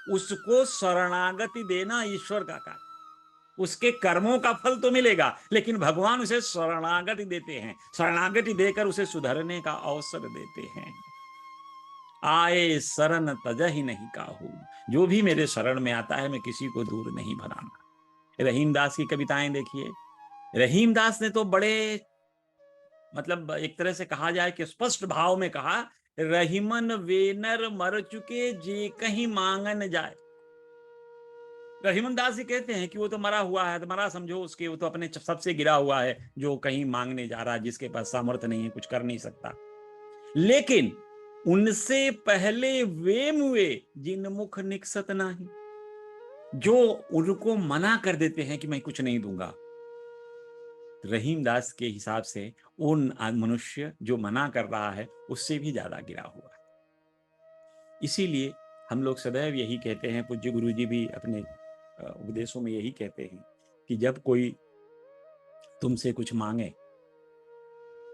उसको शरणागति देना ईश्वर का कार्य। उसके कर्मों का फल तो मिलेगा, लेकिन भगवान उसे शरणागति देते हैं, शरणागति देकर उसे सुधरने का अवसर देते हैं। आए शरण तजहि नहीं काहू। जो भी मेरे शरण में आता है, मैं किसी को दूर नहीं भगाना। रहीमदास की कविताएं देखिए। रहीमदास ने तो बड़े, मतलब एक तरह से कहा जाए कि स्पष्ट भाव में कहा, रहीमन वेनर मर चुके जे कहीं मांगन जाए। रहीमन दास जी कहते हैं कि वो तो मरा हुआ है, तो मरा समझो उसके, वो तो अपने सबसे गिरा हुआ है, जो कहीं मांगने जा रहा है, जिसके पास सामर्थ्य नहीं है, कुछ कर नहीं सकता। लेकिन उनसे पहले वे मुए जिन मुख निकसत नाही, जो उनको मना कर देते हैं कि मैं कुछ नहीं दूंगा। रहीमदास के हिसाब से उन मनुष्य जो मना कर रहा है, उससे भी ज्यादा गिरा हुआ है। इसीलिए हम लोग सदैव यही कहते हैं, पूज्य गुरु जी भी अपने उपदेशों में यही कहते हैं कि जब कोई तुमसे कुछ मांगे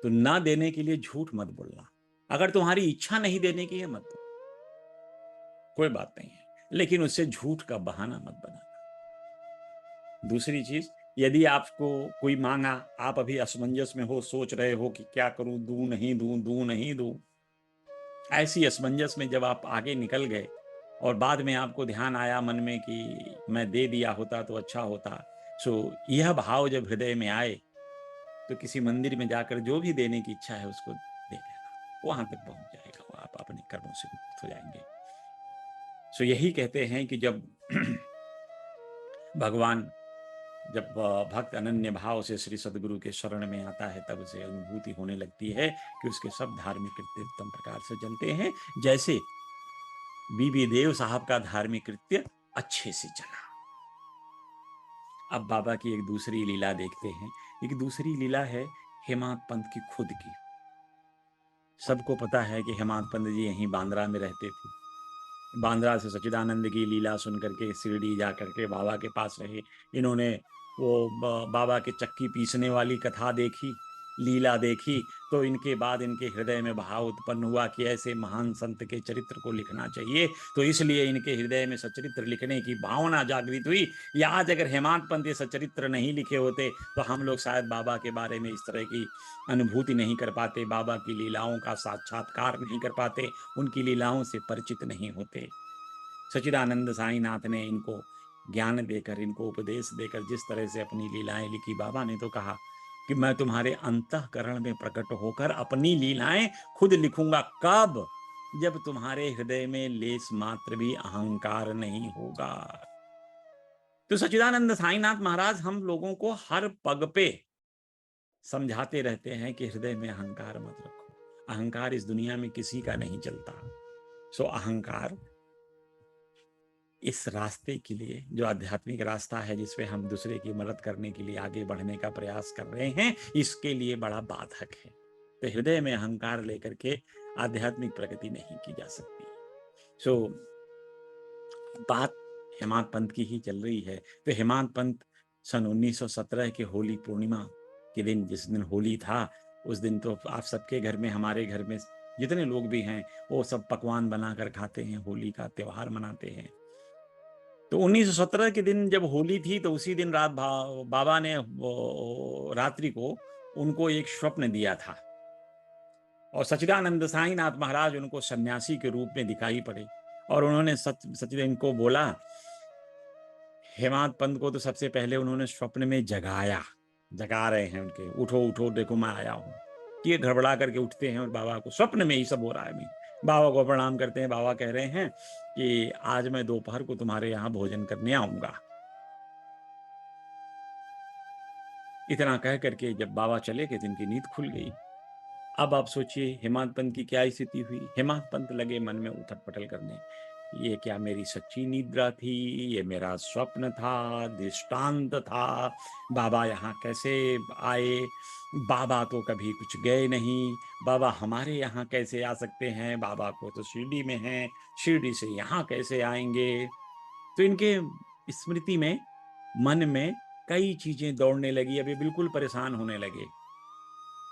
तो ना देने के लिए झूठ मत बोलना। अगर तुम्हारी इच्छा नहीं देने की है, मत दो, कोई बात नहीं है, लेकिन उससे झूठ का बहाना मत बनाना। दूसरी चीज, यदि आपको कोई मांगा, आप अभी असमंजस में हो, सोच रहे हो कि क्या करूं, दूं नहीं दूं, दूं नहीं दूं, ऐसी असमंजस में जब आप आगे निकल गए और बाद में आपको ध्यान आया मन में कि मैं दे दिया होता तो अच्छा होता, सो यह भाव जब हृदय में आए, तो किसी मंदिर में जाकर जो भी देने की इच्छा है उसको दे देना, वहां तक पहुंच जाएगा, वो आप अपने कर्मों से मुक्त हो जाएंगे। सो यही कहते हैं कि जब भगवान, जब भक्त अनन्य भाव से श्री सदगुरु के शरण में आता है, तब उसे अनुभूति होने लगती है कि उसके सब धार्मिक कृत्य उत्तम प्रकार से चलते हैं, जैसे बीबी देव साहब का धार्मिक कृत्य अच्छे से चला। अब बाबा की एक दूसरी लीला देखते हैं। एक दूसरी लीला है हेमाद पंत की खुद की। सबको पता है कि हेमाद पंत जी यहीं बांद्रा में रहते थे। बांद्रा से सच्चिदानंद की लीला सुन करके शिरडी जा करके बाबा के पास रहे। इन्होंने वो बाबा के चक्की पीसने वाली कथा देखी, लीला देखी तो इनके बाद इनके हृदय में भाव उत्पन्न हुआ कि ऐसे महान संत के चरित्र को लिखना चाहिए। तो इसलिए इनके हृदय में सच्चरित्र लिखने की भावना जागृत हुई। या आज अगर हेमांत पंत ये सच्चरित्र नहीं लिखे होते तो हम लोग शायद बाबा के बारे में इस तरह की अनुभूति नहीं कर पाते, बाबा की लीलाओं का साक्षात्कार नहीं कर पाते, उनकी लीलाओं से परिचित नहीं होते। सच्चिदानंद साईनाथ ने इनको ज्ञान देकर, इनको उपदेश देकर जिस तरह से अपनी लीलाएं लिखी, बाबा ने तो कहा कि मैं तुम्हारे अंतःकरण में प्रकट होकर अपनी लीलाएं खुद लिखूंगा। कब? जब तुम्हारे हृदय में लेस मात्र भी अहंकार नहीं होगा। तो सच्चिदानंद साईनाथ महाराज हम लोगों को हर पग पे समझाते रहते हैं कि हृदय में अहंकार मत रखो। अहंकार इस दुनिया में किसी का नहीं चलता। सो अहंकार इस रास्ते के लिए, जो आध्यात्मिक रास्ता है जिसपे हम दूसरे की मदद करने के लिए आगे बढ़ने का प्रयास कर रहे हैं, इसके लिए बड़ा बाधक है। तो हृदय में अहंकार लेकर के आध्यात्मिक प्रगति नहीं की जा सकती। सो बात हेमांत पंत की ही चल रही है। तो हेमांत पंत सन 1917 के होली पूर्णिमा के दिन, जिस दिन होली था, उस दिन तो आप सबके घर में, हमारे घर में जितने लोग भी हैं वो सब पकवान बनाकर खाते हैं, होली का त्योहार मनाते हैं। तो 1917 के दिन जब होली थी तो उसी दिन रात बाबा ने रात्रि को उनको एक स्वप्न दिया था और सच्चिदानंद साईनाथ महाराज उनको सन्यासी के रूप में दिखाई पड़े और उन्होंने सच्चिदानंद को बोला, हेमांत पंत को तो सबसे पहले उन्होंने स्वप्न में जगा रहे हैं उनके, उठो उठो देखो मैं आया हूँ। ये घबरा करके उठते हैं और बाबा को स्वप्न में ही सब हो रहा है। बाबा को प्रणाम करते हैं। बाबा कह रहे हैं कि आज मैं दोपहर को तुम्हारे यहाँ भोजन करने आऊंगा। इतना कह करके जब बाबा चले गए तो इनकी नींद खुल गई। अब आप सोचिए हेमांत पंत की क्या स्थिति हुई। हेमांत पंत लगे मन में उथल पटल करने, ये क्या मेरी सच्ची निद्रा थी, ये मेरा स्वप्न था, दृष्टांत था, बाबा यहाँ कैसे आए, बाबा तो कभी कुछ गए नहीं, बाबा हमारे यहाँ कैसे आ सकते हैं, बाबा को तो शिरडी में है, शिरडी से यहाँ कैसे आएंगे। तो इनके स्मृति में, मन में कई चीजें दौड़ने लगी। अभी बिल्कुल परेशान होने लगे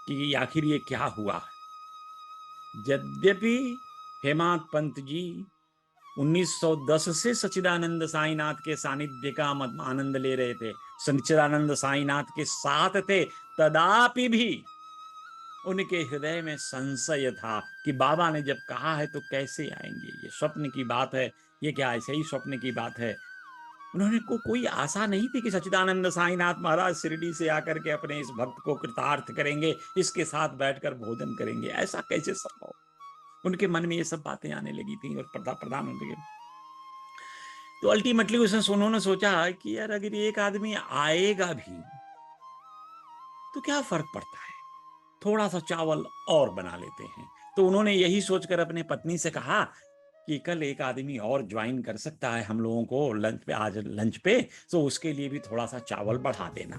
कि आखिर ये क्या हुआ। यद्यपि हेमांत पंत जी 1910 से सच्चिदानंद साईनाथ के सानिध्य का आनंद ले रहे थे, सच्चिदानंद साईनाथ के साथ थे, तदापि भी उनके हृदय में संशय था कि बाबा ने जब कहा है तो कैसे आएंगे, ये स्वप्न की बात है, ये क्या ऐसे ही स्वप्न की बात है। उन्होंने कोई आशा नहीं थी कि सच्चिदानंद साईनाथ महाराज शिरडी से आकर के अपने इस भक्त को कृतार्थ करेंगे, इसके साथ बैठकर भोजन करेंगे, ऐसा कैसे संभव। उनके मन में ये सब बातें आने लगी थी और प्रदान होने लगे। तो अल्टीमेटली उन्होंने सोचा कि यार अगर एक आदमी आएगा भी तो क्या फर्क पड़ता है, थोड़ा सा चावल और बना लेते हैं। तो उन्होंने यही सोचकर अपने पत्नी से कहा कि कल एक आदमी और ज्वाइन कर सकता है हम लोगों को लंच पे, आज लंच पे, तो उसके लिए भी थोड़ा सा चावल बढ़ा देना,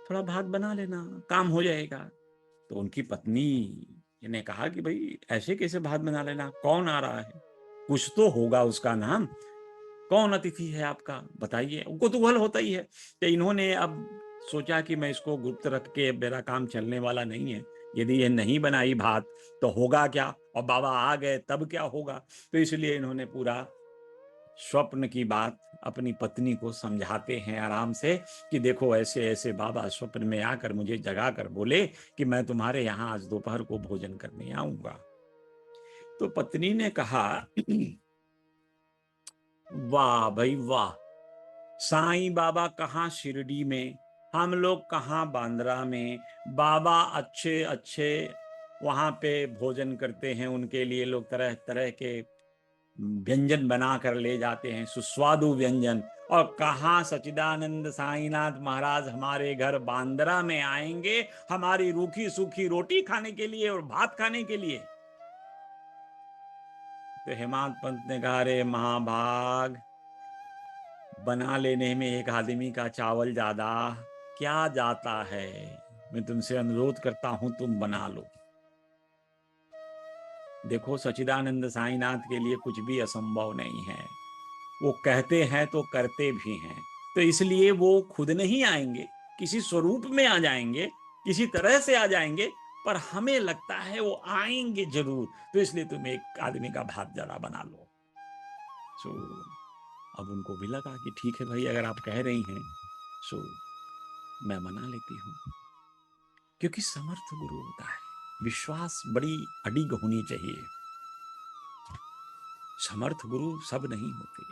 थोड़ा भात बना लेना, काम हो जाएगा। तो उनकी पत्नी ने कहा कि भाई ऐसे कैसे भात बना लेना, कौन आ रहा है, कुछ तो होगा उसका नाम, कौन अतिथि है आपका, बताइए। उनको तो होता ही है। तो इन्होंने अब सोचा कि मैं इसको गुप्त रख के, मेरा काम चलने वाला नहीं है, यदि ये नहीं बनाई भात तो होगा क्या, और बाबा आ गए तब क्या होगा। तो इसलिए इन्होंने पूरा स्वप्न की बात अपनी पत्नी को समझाते हैं आराम से कि देखो ऐसे ऐसे बाबा स्वप्न में आकर मुझे जगा कर बोले कि मैं तुम्हारे यहाँ आज दोपहर को भोजन करने आऊंगा। तो पत्नी ने कहा, वाह भाई वाह, साईं बाबा कहाँ शिरडी में, हम लोग कहाँ बांद्रा में, बाबा अच्छे अच्छे वहां पे भोजन करते हैं, उनके लिए लोग तरह तरह के व्यंजन बना कर ले जाते हैं, सुस्वादु व्यंजन। और कहाँ सच्चिदानंद साईनाथ महाराज हमारे घर बांद्रा में आएंगे हमारी रूखी सूखी रोटी खाने के लिए और भात खाने के लिए। तो हेमांत पंत ने कहा, अरे महाभाग, बना लेने में एक आदमी का चावल ज्यादा क्या जाता है, मैं तुमसे अनुरोध करता हूं तुम बना लो। देखो सच्चिदानंद साईनाथ के लिए कुछ भी असंभव नहीं है, वो कहते हैं तो करते भी हैं। तो इसलिए वो खुद नहीं आएंगे, किसी स्वरूप में आ जाएंगे, किसी तरह से आ जाएंगे, पर हमें लगता है वो आएंगे जरूर, तो इसलिए तुम एक आदमी का भात जरा बना लो। सो अब उनको भी लगा कि ठीक है भाई, अगर आप कह रही हैं सो मैं मना लेती हूँ, क्योंकि समर्थ गुरु होता है, विश्वास बड़ी अडिग होनी चाहिए। समर्थ गुरु सब नहीं होते।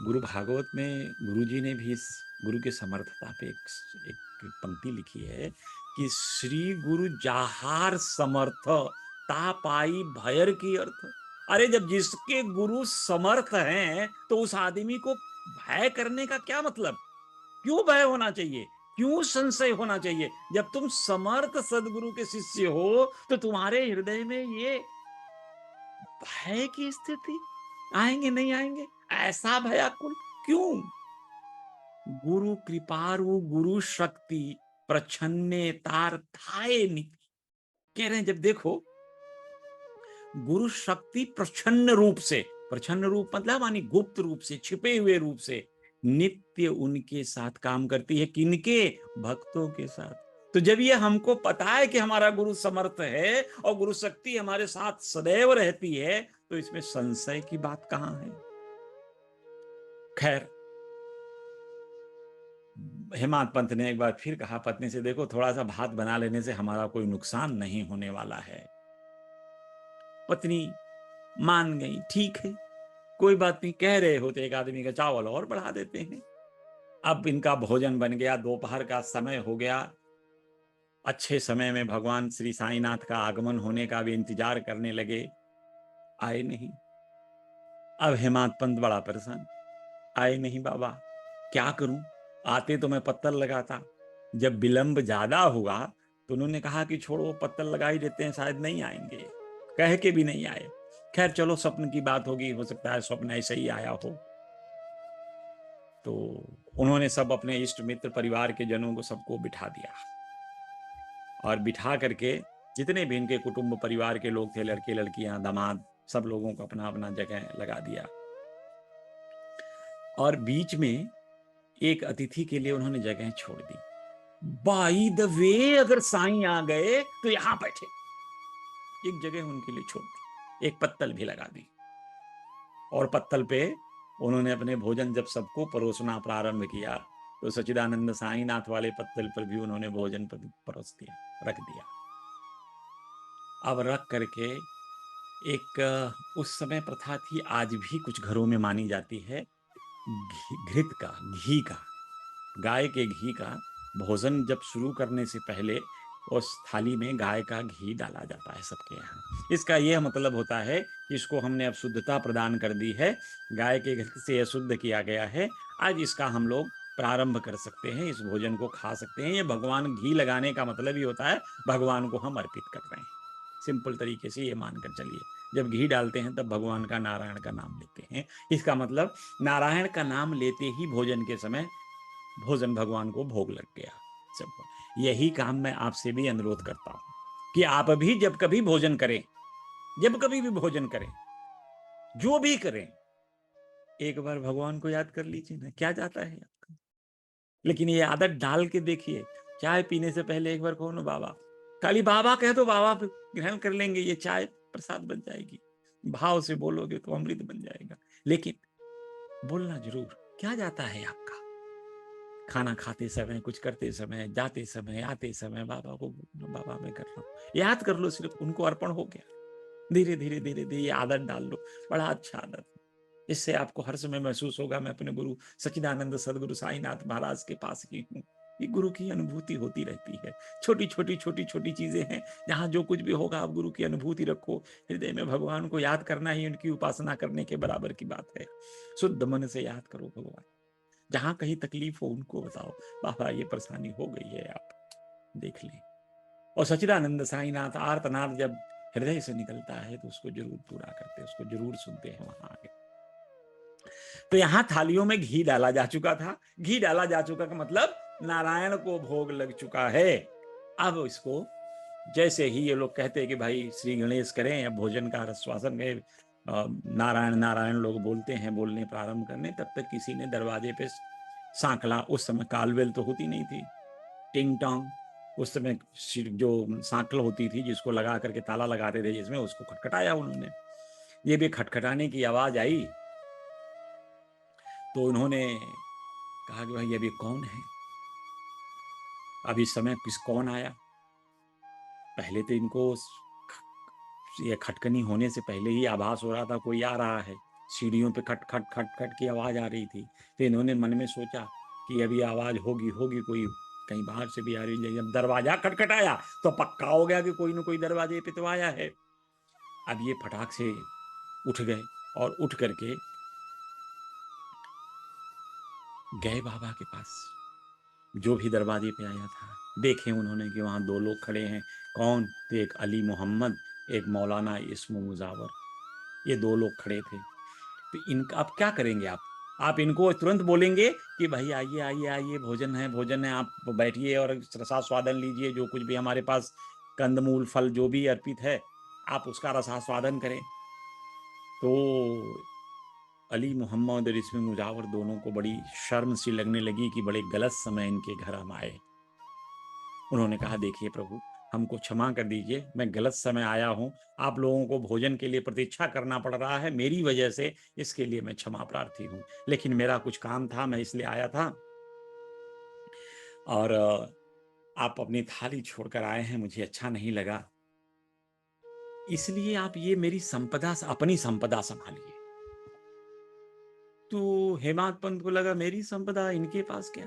गुरु भागवत में गुरु जी ने भी इस गुरु के समर्थता पे एक पंक्ति लिखी है कि श्री गुरु जाहार समर्थ ता पाई भयर की अर्थ। अरे जब जिसके गुरु समर्थ हैं तो उस आदमी को भय करने का क्या मतलब? क्यों भय होना चाहिए, क्यों संशय होना चाहिए? जब तुम समर्थ सदगुरु के शिष्य हो तो तुम्हारे हृदय में ये भय की स्थिति, आएंगे नहीं आएंगे, ऐसा भयाकुल क्यों? गुरु कृपारु गुरु शक्ति प्रछन्ने तार थाए नीति। कह रहे हैं जब देखो गुरु शक्ति प्रछन्न रूप से, प्रछन्न रूप मतलब मानी गुप्त रूप से, छिपे हुए रूप से नित्य उनके साथ काम करती है। किनके? भक्तों के साथ। तो जब ये हमको पता है कि हमारा गुरु समर्थ है और गुरु शक्ति हमारे साथ सदैव रहती है, तो इसमें संशय की बात कहां है? खैर, हेमाद पंत ने एक बार फिर कहा पत्नी से, देखो थोड़ा सा भात बना लेने से हमारा कोई नुकसान नहीं होने वाला है। पत्नी मान गई, ठीक है कोई बात नहीं, कह रहे हो तो एक आदमी का चावल और बढ़ा देते हैं। अब इनका भोजन बन गया, दोपहर का समय हो गया। अच्छे समय में भगवान श्री साईनाथ का आगमन होने का भी इंतजार करने लगे, आए नहीं। अब हेमाद पंत बड़ा परेशान, आए नहीं बाबा, क्या करूं? आते तो मैं पत्तल लगाता। जब विलंब ज्यादा हुआ तो उन्होंने कहा कि छोड़ो पत्तल लगा ही देते हैं, शायद नहीं आएंगे। कह के भी नहीं आए। खैर चलो, स्वप्न की बात होगी, हो सकता है स्वप्न ऐसे ही आया हो। तो उन्होंने सब अपने इष्ट मित्र परिवार के जनों को सबको बिठा दिया, और बिठा करके जितने भी इनके कुटुंब परिवार के लोग थे, लड़के लड़कियां दामाद, सब लोगों को अपना अपना जगह लगा दिया। और बीच में एक अतिथि के लिए उन्होंने जगह छोड़ दी। बाई द वे, अगर साईं आ गए तो यहां बैठे, एक जगह उनके लिए छोड़ दी, एक पत्तल भी लगा दी। और पत्तल पे उन्होंने अपने भोजन जब सबको परोसना प्रारंभ किया तो सच्चिदानंद साईनाथ वाले पत्तल पर भी उन्होंने भोजन परोस दिया, रख दिया। अब रख करके एक उस समय प्रथा थी, आज भी कुछ घरों में मानी जाती है, घृत का, घी का, गाय के घी का भोजन जब शुरू करने से पहले उस थाली में गाय का घी डाला जाता है सबके यहाँ। इसका यह मतलब होता है कि इसको हमने अब शुद्धता प्रदान कर दी है, गाय के घी से शुद्ध किया गया है, आज इसका हम लोग प्रारंभ कर सकते हैं, इस भोजन को खा सकते हैं। ये भगवान, घी लगाने का मतलब ही होता है भगवान को हम अर्पित कर रहे हैं। सिंपल तरीके से ये मानकर चलिए, जब घी डालते हैं तब भगवान का, नारायण का नाम लेते हैं। इसका मतलब नारायण का नाम लेते ही भोजन के समय भोजन भगवान को भोग लग गया। सब यही काम मैं आपसे भी अनुरोध करता हूं कि आप भी जब कभी भोजन करें, जब कभी भी भोजन करें, जो भी करें, एक बार भगवान को याद कर लीजिए ना, क्या जाता है आपका। लेकिन ये आदत डाल के देखिए, चाय पीने से पहले एक बार कहो ना बाबा, खाली बाबा कह तो बाबा ग्रहण कर लेंगे, ये चाय प्रसाद बन जाएगी। भाव से बोलोगे तो अमृत बन जाएगा। लेकिन बोलना जरूर, क्या जाता है आपका। खाना खाते समय, कुछ करते समय, जाते समय, आते समय बाबा को, बाबा मैं कर रहा हूँ, याद कर लो, सिर्फ उनको अर्पण हो गया। धीरे धीरे धीरे धीरे ये आदत डाल लो, बड़ा अच्छा आदत। इससे आपको हर समय महसूस होगा मैं अपने गुरु सच्चिदानंद सदगुरु साईनाथ महाराज के पास ही हूँ। ये गुरु की अनुभूति होती रहती है। छोटी छोटी छोटी छोटी चीजें हैं, जहां जो कुछ भी होगा आप गुरु की अनुभूति रखो। हृदय में भगवान को याद करना ही उनकी उपासना करने के बराबर की बात है। शुद्ध मन से याद करो भगवान। जहां कहीं तकलीफ हो उनको बताओ, बाबा ये परेशानी हो गई है, आप देख लें। और सच्चिदानंद साईनाथ आर्तनाद जब हृदय से निकलता है तो उसको जरूर पूरा करते, उसको जरूर सुनते हैं वहां आगे। तो यहां थालियों में घी डाला जा चुका था। घी डाला जा चुका का मतलब नारायण को भोग लग चुका है। अब इसको जैसे ही ये लोग कहते हैं कि भाई श्री गणेश करें या भोजन का रसवासन गए, नारायण नारायण लोग बोलते हैं, बोलने प्रारंभ करने, तब तक किसी ने दरवाजे पे सांकला, उस समय कालवेल तो होती नहीं थी, टिंग टोंग, उस समय जो सांकल होती थी जिसको लगा करके ताला लगाते थे जिसमें, उसको खटखटाया उन्होंने। ये भी खटखटाने की आवाज आई तो उन्होंने कहा कि भाई अभी कौन है, अब इस समय कौन आया। पहले तो इनको ये खटकनी होने से पहले ही आभास हो रहा था कोई आ रहा है, सीढ़ियों पे खट खट खट खट की आवाज आ रही थी। तो इन्होंने मन में सोचा कि अभी आवाज होगी होगी कोई, कहीं बाहर से भी आ रही है। जब दरवाजा खटखटाया तो पक्का हो गया कि कोई ना कोई दरवाजे पे तो आया है। अब ये फटाक से उठ गए और उठ करके गए बाबा के पास, जो भी दरवाजे पे आया था। देखे उन्होंने कि वहां दो लोग खड़े हैं। कौन? तो एक अली मोहम्मद, एक मौलाना इस्मो मुजावर, ये दो लोग खड़े थे। तो इनका आप क्या करेंगे? आप इनको तुरंत बोलेंगे कि भाई आइए आइए आइए, भोजन है भोजन है, आप बैठिए और रसास्वादन लीजिए, जो कुछ भी हमारे पास कंदमूल फल जो भी अर्पित है आप उसका रसास्वादन करें। तो अली मोहम्मद और इसमें मुजावर दोनों को बड़ी शर्म सी लगने लगी कि बड़े गलत समय इनके घर हम आए। उन्होंने कहा देखिए प्रभु, हमको क्षमा कर दीजिए, मैं गलत समय आया हूं, आप लोगों को भोजन के लिए प्रतीक्षा करना पड़ रहा है मेरी वजह से, इसके लिए मैं क्षमा प्रार्थी हूं, लेकिन मेरा कुछ काम था, मैं इसलिए आया था। और आप अपनी थाली छोड़कर आए हैं, मुझे अच्छा नहीं लगा, इसलिए आप ये मेरी संपदा, अपनी संपदा संभालिए। तो हेमंत पंत को लगा मेरी संपदा इनके पास क्या।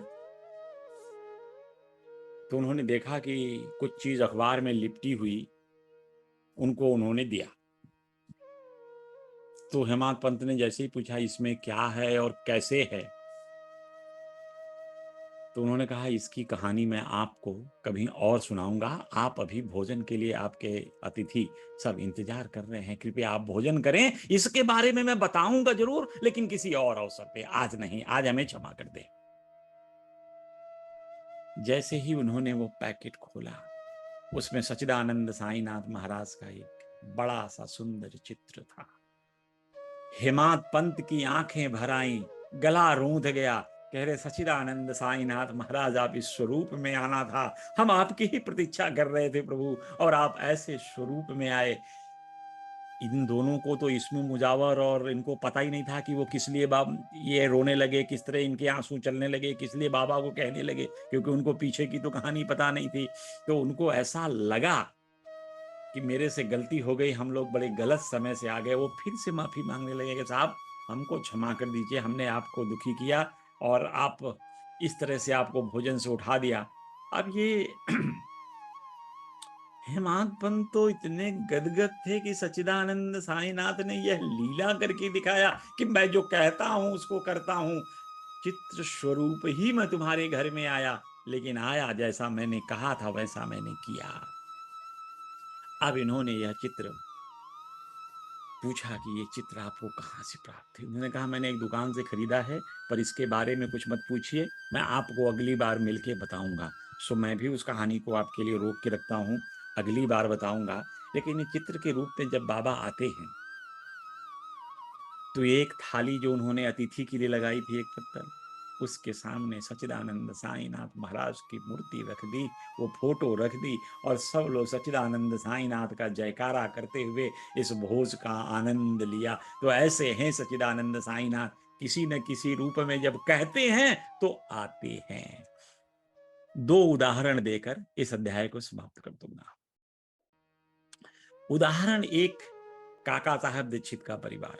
तो उन्होंने देखा कि कुछ चीज अखबार में लिपटी हुई, उनको उन्होंने दिया। तो हेमंत पंत ने जैसे ही पूछा इसमें क्या है और कैसे है, तो उन्होंने कहा इसकी कहानी मैं आपको कभी और सुनाऊंगा, आप अभी भोजन के लिए, आपके अतिथि सब इंतजार कर रहे हैं, कृपया आप भोजन करें, इसके बारे में मैं बताऊंगा जरूर, लेकिन किसी और अवसर पे, आज नहीं, आज हमें क्षमा कर दे। जैसे ही उन्होंने वो पैकेट खोला, उसमें सच्चिदानंद साईनाथ महाराज का एक बड़ा सा सुंदर चित्र था। हेमंत पंत की आंखें भर आईं, गला रूंध गया, कह रहे सच्चिदानंद साईनाथ महाराज आप इस स्वरूप में आना था, हम आपकी ही प्रतीक्षा कर रहे थे प्रभु, और आप ऐसे स्वरूप में आए। इन दोनों को तो इसमें मुजावर और इनको पता ही नहीं था कि वो किस लिए ये रोने लगे, किस तरह इनके आंसू चलने लगे, किस लिए बाबा को कहने लगे, क्योंकि उनको पीछे की तो कहानी पता नहीं थी। तो उनको ऐसा लगा कि मेरे से गलती हो गई, हम लोग बड़े गलत समय से आ गए। वो फिर से माफी मांगने लगे कि साहब हमको क्षमा कर दीजिए, हमने आपको दुखी किया और आप इस तरह से आपको भोजन से उठा दिया। अब ये हेमंत पंत तो इतने गदगद थे कि सच्चिदानंद साईनाथ ने यह लीला करके दिखाया कि मैं जो कहता हूं उसको करता हूं, चित्र स्वरूप ही मैं तुम्हारे घर में आया, लेकिन आया जैसा मैंने कहा था वैसा मैंने किया। अब इन्होंने यह चित्र पूछा कि ये चित्र आपको कहाँ से प्राप्त है। उन्होंने कहा मैंने एक दुकान से खरीदा है, पर इसके बारे में कुछ मत पूछिए, मैं आपको अगली बार मिलके बताऊंगा। सो मैं भी उस कहानी को आपके लिए रोक के रखता हूँ, अगली बार बताऊंगा। लेकिन ये चित्र के रूप में जब बाबा आते हैं तो एक थाली जो उन्होंने अतिथि के लिए लगाई थी, एक पत्तल, उसके सामने सच्चिदानंद साईनाथ महाराज की मूर्ति रख दी, वो फोटो रख दी, और सब लोग सच्चिदानंद साईनाथ का जयकारा करते हुए इस भोज का आनंद लिया। तो ऐसे हैं सच्चिदानंद साईनाथ, किसी न किसी रूप में जब कहते हैं तो आते हैं। दो उदाहरण देकर इस अध्याय को समाप्त कर दूंगा। उदाहरण एक, काका साहब दीक्षित का परिवार।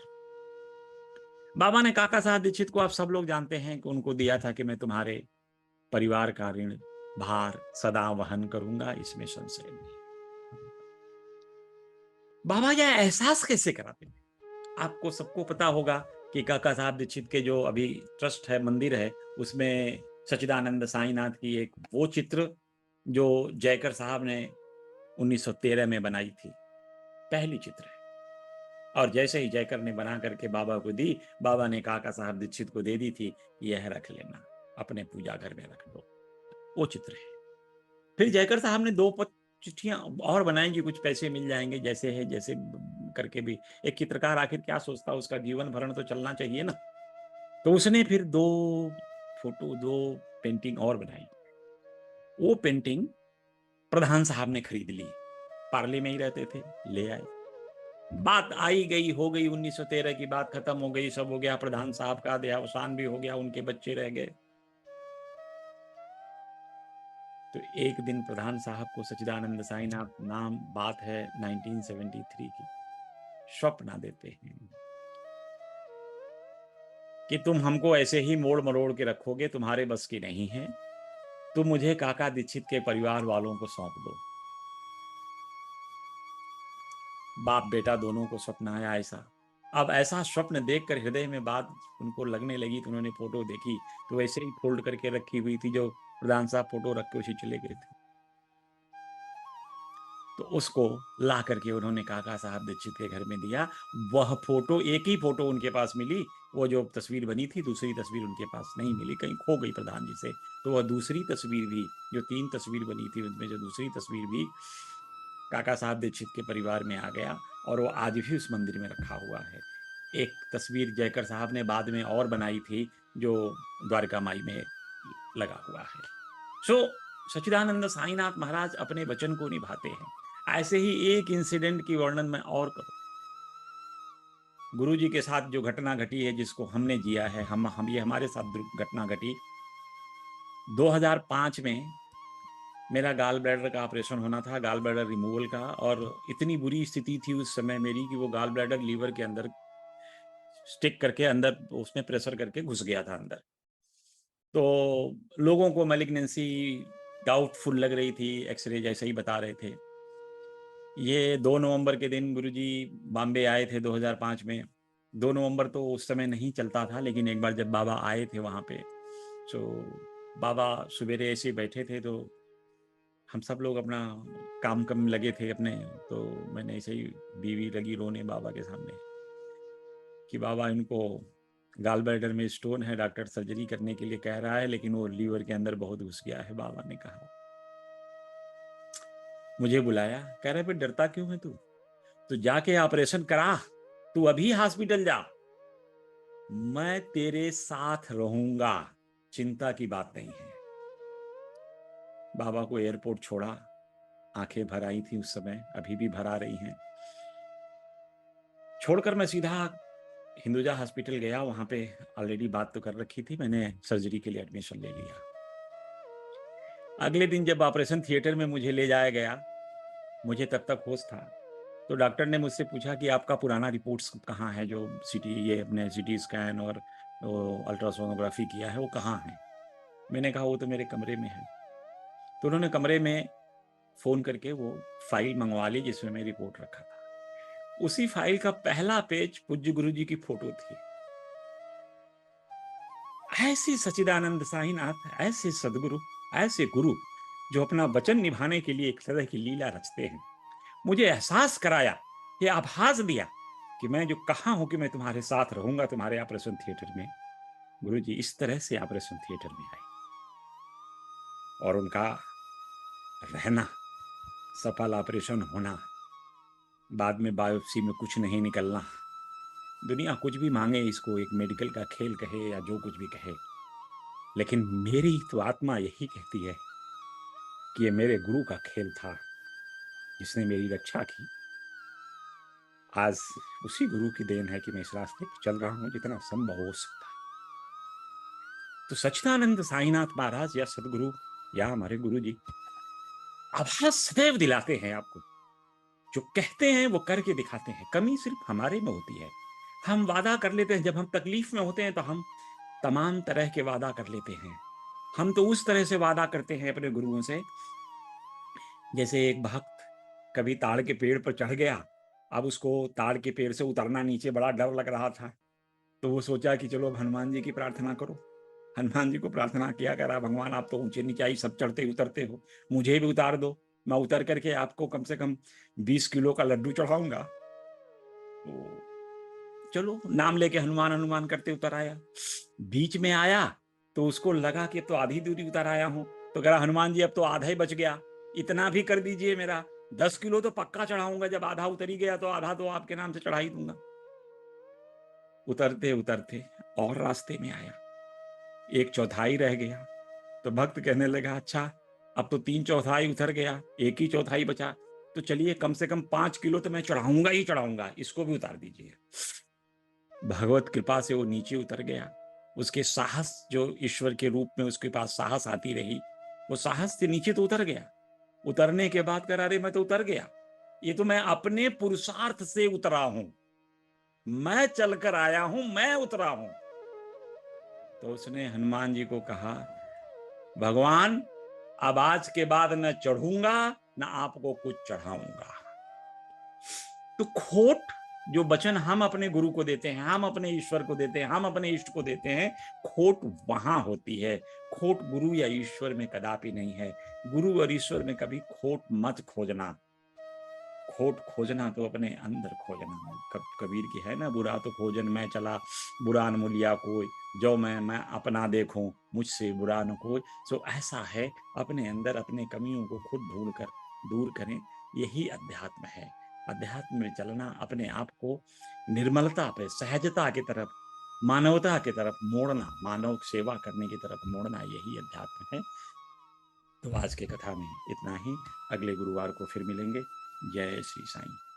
बाबा ने काका साहब दीक्षित को आप सब लोग जानते हैं कि उनको दिया था कि मैं तुम्हारे परिवार का ऋण भार सदा वहन करूंगा, इसमें संशय नहीं। बाबा यह एहसास कैसे कराते हैं? आपको सबको पता होगा कि काका साहब दीक्षित के जो अभी ट्रस्ट है, मंदिर है, उसमें सच्चिदानंद साईनाथ की एक वो चित्र जो जयकर साहब ने 1913 में बनाई थी, पहली चित्र है। और जैसे ही जयकर ने बना करके बाबा को दी, बाबा ने काका साहब दीक्षित को दे दी थी, यह रख लेना, अपने पूजा घर में रख दो, वो चित्र है। फिर जयकर साहब ने दो चिट्ठियां और बनाई कि कुछ पैसे मिल जाएंगे, जैसे है जैसे करके भी, एक चित्रकार आखिर क्या सोचता, उसका जीवन भरण तो चलना चाहिए ना। तो उसने फिर दो फोटो, 2 पेंटिंग और बनाई। वो पेंटिंग प्रधान साहब ने खरीद ली, पार्ले में ही रहते थे, ले आए। बात आई गई हो गई, 1913 की बात खत्म हो गई, सब हो गया, प्रधान साहब का देहावसान भी हो गया, उनके बच्चे रह गए। तो एक दिन प्रधान साहब को सच्चिदानंद साईनाथ, नाम बात है 1973 की, स्वप्न देते हैं कि तुम हमको ऐसे ही मोड़ मरोड़ के रखोगे, तुम्हारे बस की नहीं है, तुम मुझे काका दीक्षित के परिवार वालों को सौंप दो। बाप बेटा दोनों को स्वप्न आया ऐसा। अब ऐसा स्वप्न देखकर हृदय में बात उनको लगने लगी, तो उन्होंने फोटो देखी तो वैसे ही फोल्ड करके रखी हुई थी, जो प्रधान साहब फोटो रख के उसे चले गए थे। तो उसको ला करके उन्होंने काका साहब दीक्षित के घर में दिया। वह फोटो, एक ही फोटो उनके पास मिली, वो जो तस्वीर बनी थी, दूसरी तस्वीर उनके पास नहीं मिली, कहीं खो गई प्रधान जी से। तो वह दूसरी तस्वीर भी, जो 3 तस्वीर बनी थी उनमें जो दूसरी तस्वीर भी काका साहब दीक्षित के परिवार में आ गया, और वो आज भी उस मंदिर में रखा हुआ है। एक तस्वीर जयकर साहब ने बाद में और बनाई थी, जो द्वारका माई में लगा हुआ है। सो सच्चिदानंद साईनाथ महाराज अपने वचन को निभाते हैं। ऐसे ही एक इंसिडेंट की वर्णन मैं और करूं। गुरु जी के साथ जो घटना घटी है, जिसको हमने जिया है, हम ये हमारे साथ घटना घटी 2005 में। मेरा गाल ब्लैडर का ऑपरेशन होना था, गाल ब्लैडर रिमूवल का, और इतनी बुरी स्थिति थी उस समय मेरी कि वो गाल ब्लैडर लीवर के अंदर स्टिक करके, अंदर उसमें प्रेशर करके घुस गया था अंदर। तो लोगों को मैलिग्नेंसी डाउटफुल लग रही थी, एक्सरे जैसे ही बता रहे थे। ये 2 नवंबर के दिन गुरुजी बॉम्बे आए थे 2005 में। 2 नवंबर तो उस समय नहीं चलता था, लेकिन एक बार जब बाबा आए थे वहाँ पे, तो बाबा सवेरे ऐसे बैठे थे, तो हम सब लोग अपना काम कम लगे थे अपने। तो मैंने ऐसे ही, बीवी लगी रोने बाबा के सामने कि बाबा इनको गाल ब्लैडर में स्टोन है, डॉक्टर सर्जरी करने के लिए कह रहा है, लेकिन वो लीवर के अंदर बहुत घुस गया है। बाबा ने कहा, मुझे बुलाया, कह रहे फिर डरता क्यों है तू, तो जाके ऑपरेशन करा, तू अभी हॉस्पिटल जा, मैं तेरे साथ रहूंगा, चिंता की बात नहीं है। बाबा को एयरपोर्ट छोड़ा, आंखें भर आई थी उस समय, अभी भी भर आ रही हैं। छोड़कर मैं सीधा हिंदुजा हॉस्पिटल गया, वहां पे ऑलरेडी बात तो कर रखी थी, मैंने सर्जरी के लिए एडमिशन ले लिया। अगले दिन जब ऑपरेशन थिएटर में मुझे ले जाया गया, मुझे तब तक होश था, तो डॉक्टर ने मुझसे पूछा कि आपका पुराना रिपोर्ट्स कहाँ है, जो ये अपने सिटी स्कैन और अल्ट्रासोनोग्राफी किया है, वो कहाँ है। मैंने कहा वो तो मेरे कमरे में है। तो उन्होंने कमरे में फ़ोन करके वो फाइल मंगवा ली जिसमें मैं रिपोर्ट रखा था। उसी फाइल का पहला पेज पूज्य गुरु जी की फोटो थी। ऐसे सच्चिदानंद साईनाथ, ऐसे सदगुरु, ऐसे गुरु जो अपना वचन निभाने के लिए एक तरह की लीला रचते हैं। मुझे एहसास कराया, ये आभास दिया कि मैं जो कहा हूं कि मैं तुम्हारे साथ रहूंगा तुम्हारे ऑपरेशन थिएटर में, गुरु जी इस तरह से ऑपरेशन थिएटर में आए, और उनका रहना, सफल ऑपरेशन होना, बाद में बायोप्सी में कुछ नहीं निकलना। दुनिया कुछ भी मांगे इसको, एक मेडिकल का खेल कहे या जो कुछ भी कहे, लेकिन मेरी तो आत्मा यही कहती है कि ये मेरे गुरु का खेल था जिसने मेरी रक्षा की। आज उसी गुरु की देन है कि मैं इस रास्ते पर चल रहा हूं जितना संभव हो सकता। तो सच्चिदानंद साईनाथ महाराज या सदगुरु या हमारे गुरु जी आभास सदैव दिलाते हैं आपको, जो कहते हैं वो करके दिखाते हैं। कमी सिर्फ हमारे में होती है, हम वादा कर लेते हैं, जब हम तकलीफ में होते हैं तो हम तमाम तरह के वादा कर लेते हैं। हम तो उस तरह से वादा करते हैं अपने गुरुओं से, जैसे एक भक्त कभी ताड़ के पेड़ पर चढ़ गया, अब उसको ताड़ के पेड़ से उतरना नीचे बड़ा डर लग रहा था, तो वो सोचा कि चलो अब हनुमान जी की प्रार्थना करो। हनुमान जी को प्रार्थना किया, करा भगवान आप तो ऊंचे नीचाई सब चढ़ते उतरते हो, मुझे भी उतार दो, मैं उतर करके आपको कम से कम 20 किलो का लड्डू चढ़ाऊंगा। तो चलो नाम लेके हनुमान हनुमान करते उतर आया। बीच में आया तो उसको लगा कि अब तो आधी दूरी उतर आया हूं, तो कहा हनुमान जी अब तो आधा ही बच गया, इतना भी कर दीजिए, मेरा 10 किलो तो पक्का चढ़ाऊंगा, जब आधा उतर ही गया तो आधा तो आपके नाम से चढ़ा ही दूंगा। उतरते उतरते और रास्ते में आया, 1/4 रह गया। तो भक्त कहने लगा, अच्छा अब तो 3/4 उतर गया, 1 ही चौथाई बचा, तो चलिए कम से कम 5 किलो तो मैं चढ़ाऊंगा ही चढ़ाऊंगा, इसको भी उतार दीजिए। भगवत कृपा से वो नीचे उतर गया। उसके साहस, जो ईश्वर के रूप में उसके पास साहस आती रही, वो साहस से नीचे तो उतर गया। उतरने के बाद कह रहा, अरे मैं तो उतर गया, ये तो मैं अपने पुरुषार्थ से उतरा हूं, मैं चलकर आया हूं, मैं उतरा हूं। तो उसने हनुमान जी को कहा, भगवान अब आज के बाद न चढ़ूंगा न आपको कुछ चढ़ाऊंगा। तो खोट, जो वचन हम अपने गुरु को देते हैं, हम अपने ईश्वर को देते हैं, हम अपने इष्ट को देते हैं, खोट वहां होती है। खोट गुरु या ईश्वर में कदापि नहीं है। गुरु और ईश्वर में कभी खोट मत खोजना। खोट खोजना तो अपने अंदर खोजना। कबीर की है ना, बुरा तो खोजन मैं चला, बुरा न मूलिया कोई, जो मैं अपना देखूं, मुझसे बुरा न कोई। सो ऐसा है, अपने अंदर अपने कमियों को खुद ढूंढ कर दूर करें, यही अध्यात्म है। अध्यात्म में चलना, अपने आप को निर्मलता पे, सहजता की तरफ, मानवता की तरफ मोड़ना, मानव सेवा करने की तरफ मोड़ना, यही अध्यात्म है। तो आज के कथा में इतना ही। अगले गुरुवार को फिर मिलेंगे। जय श्री साईं।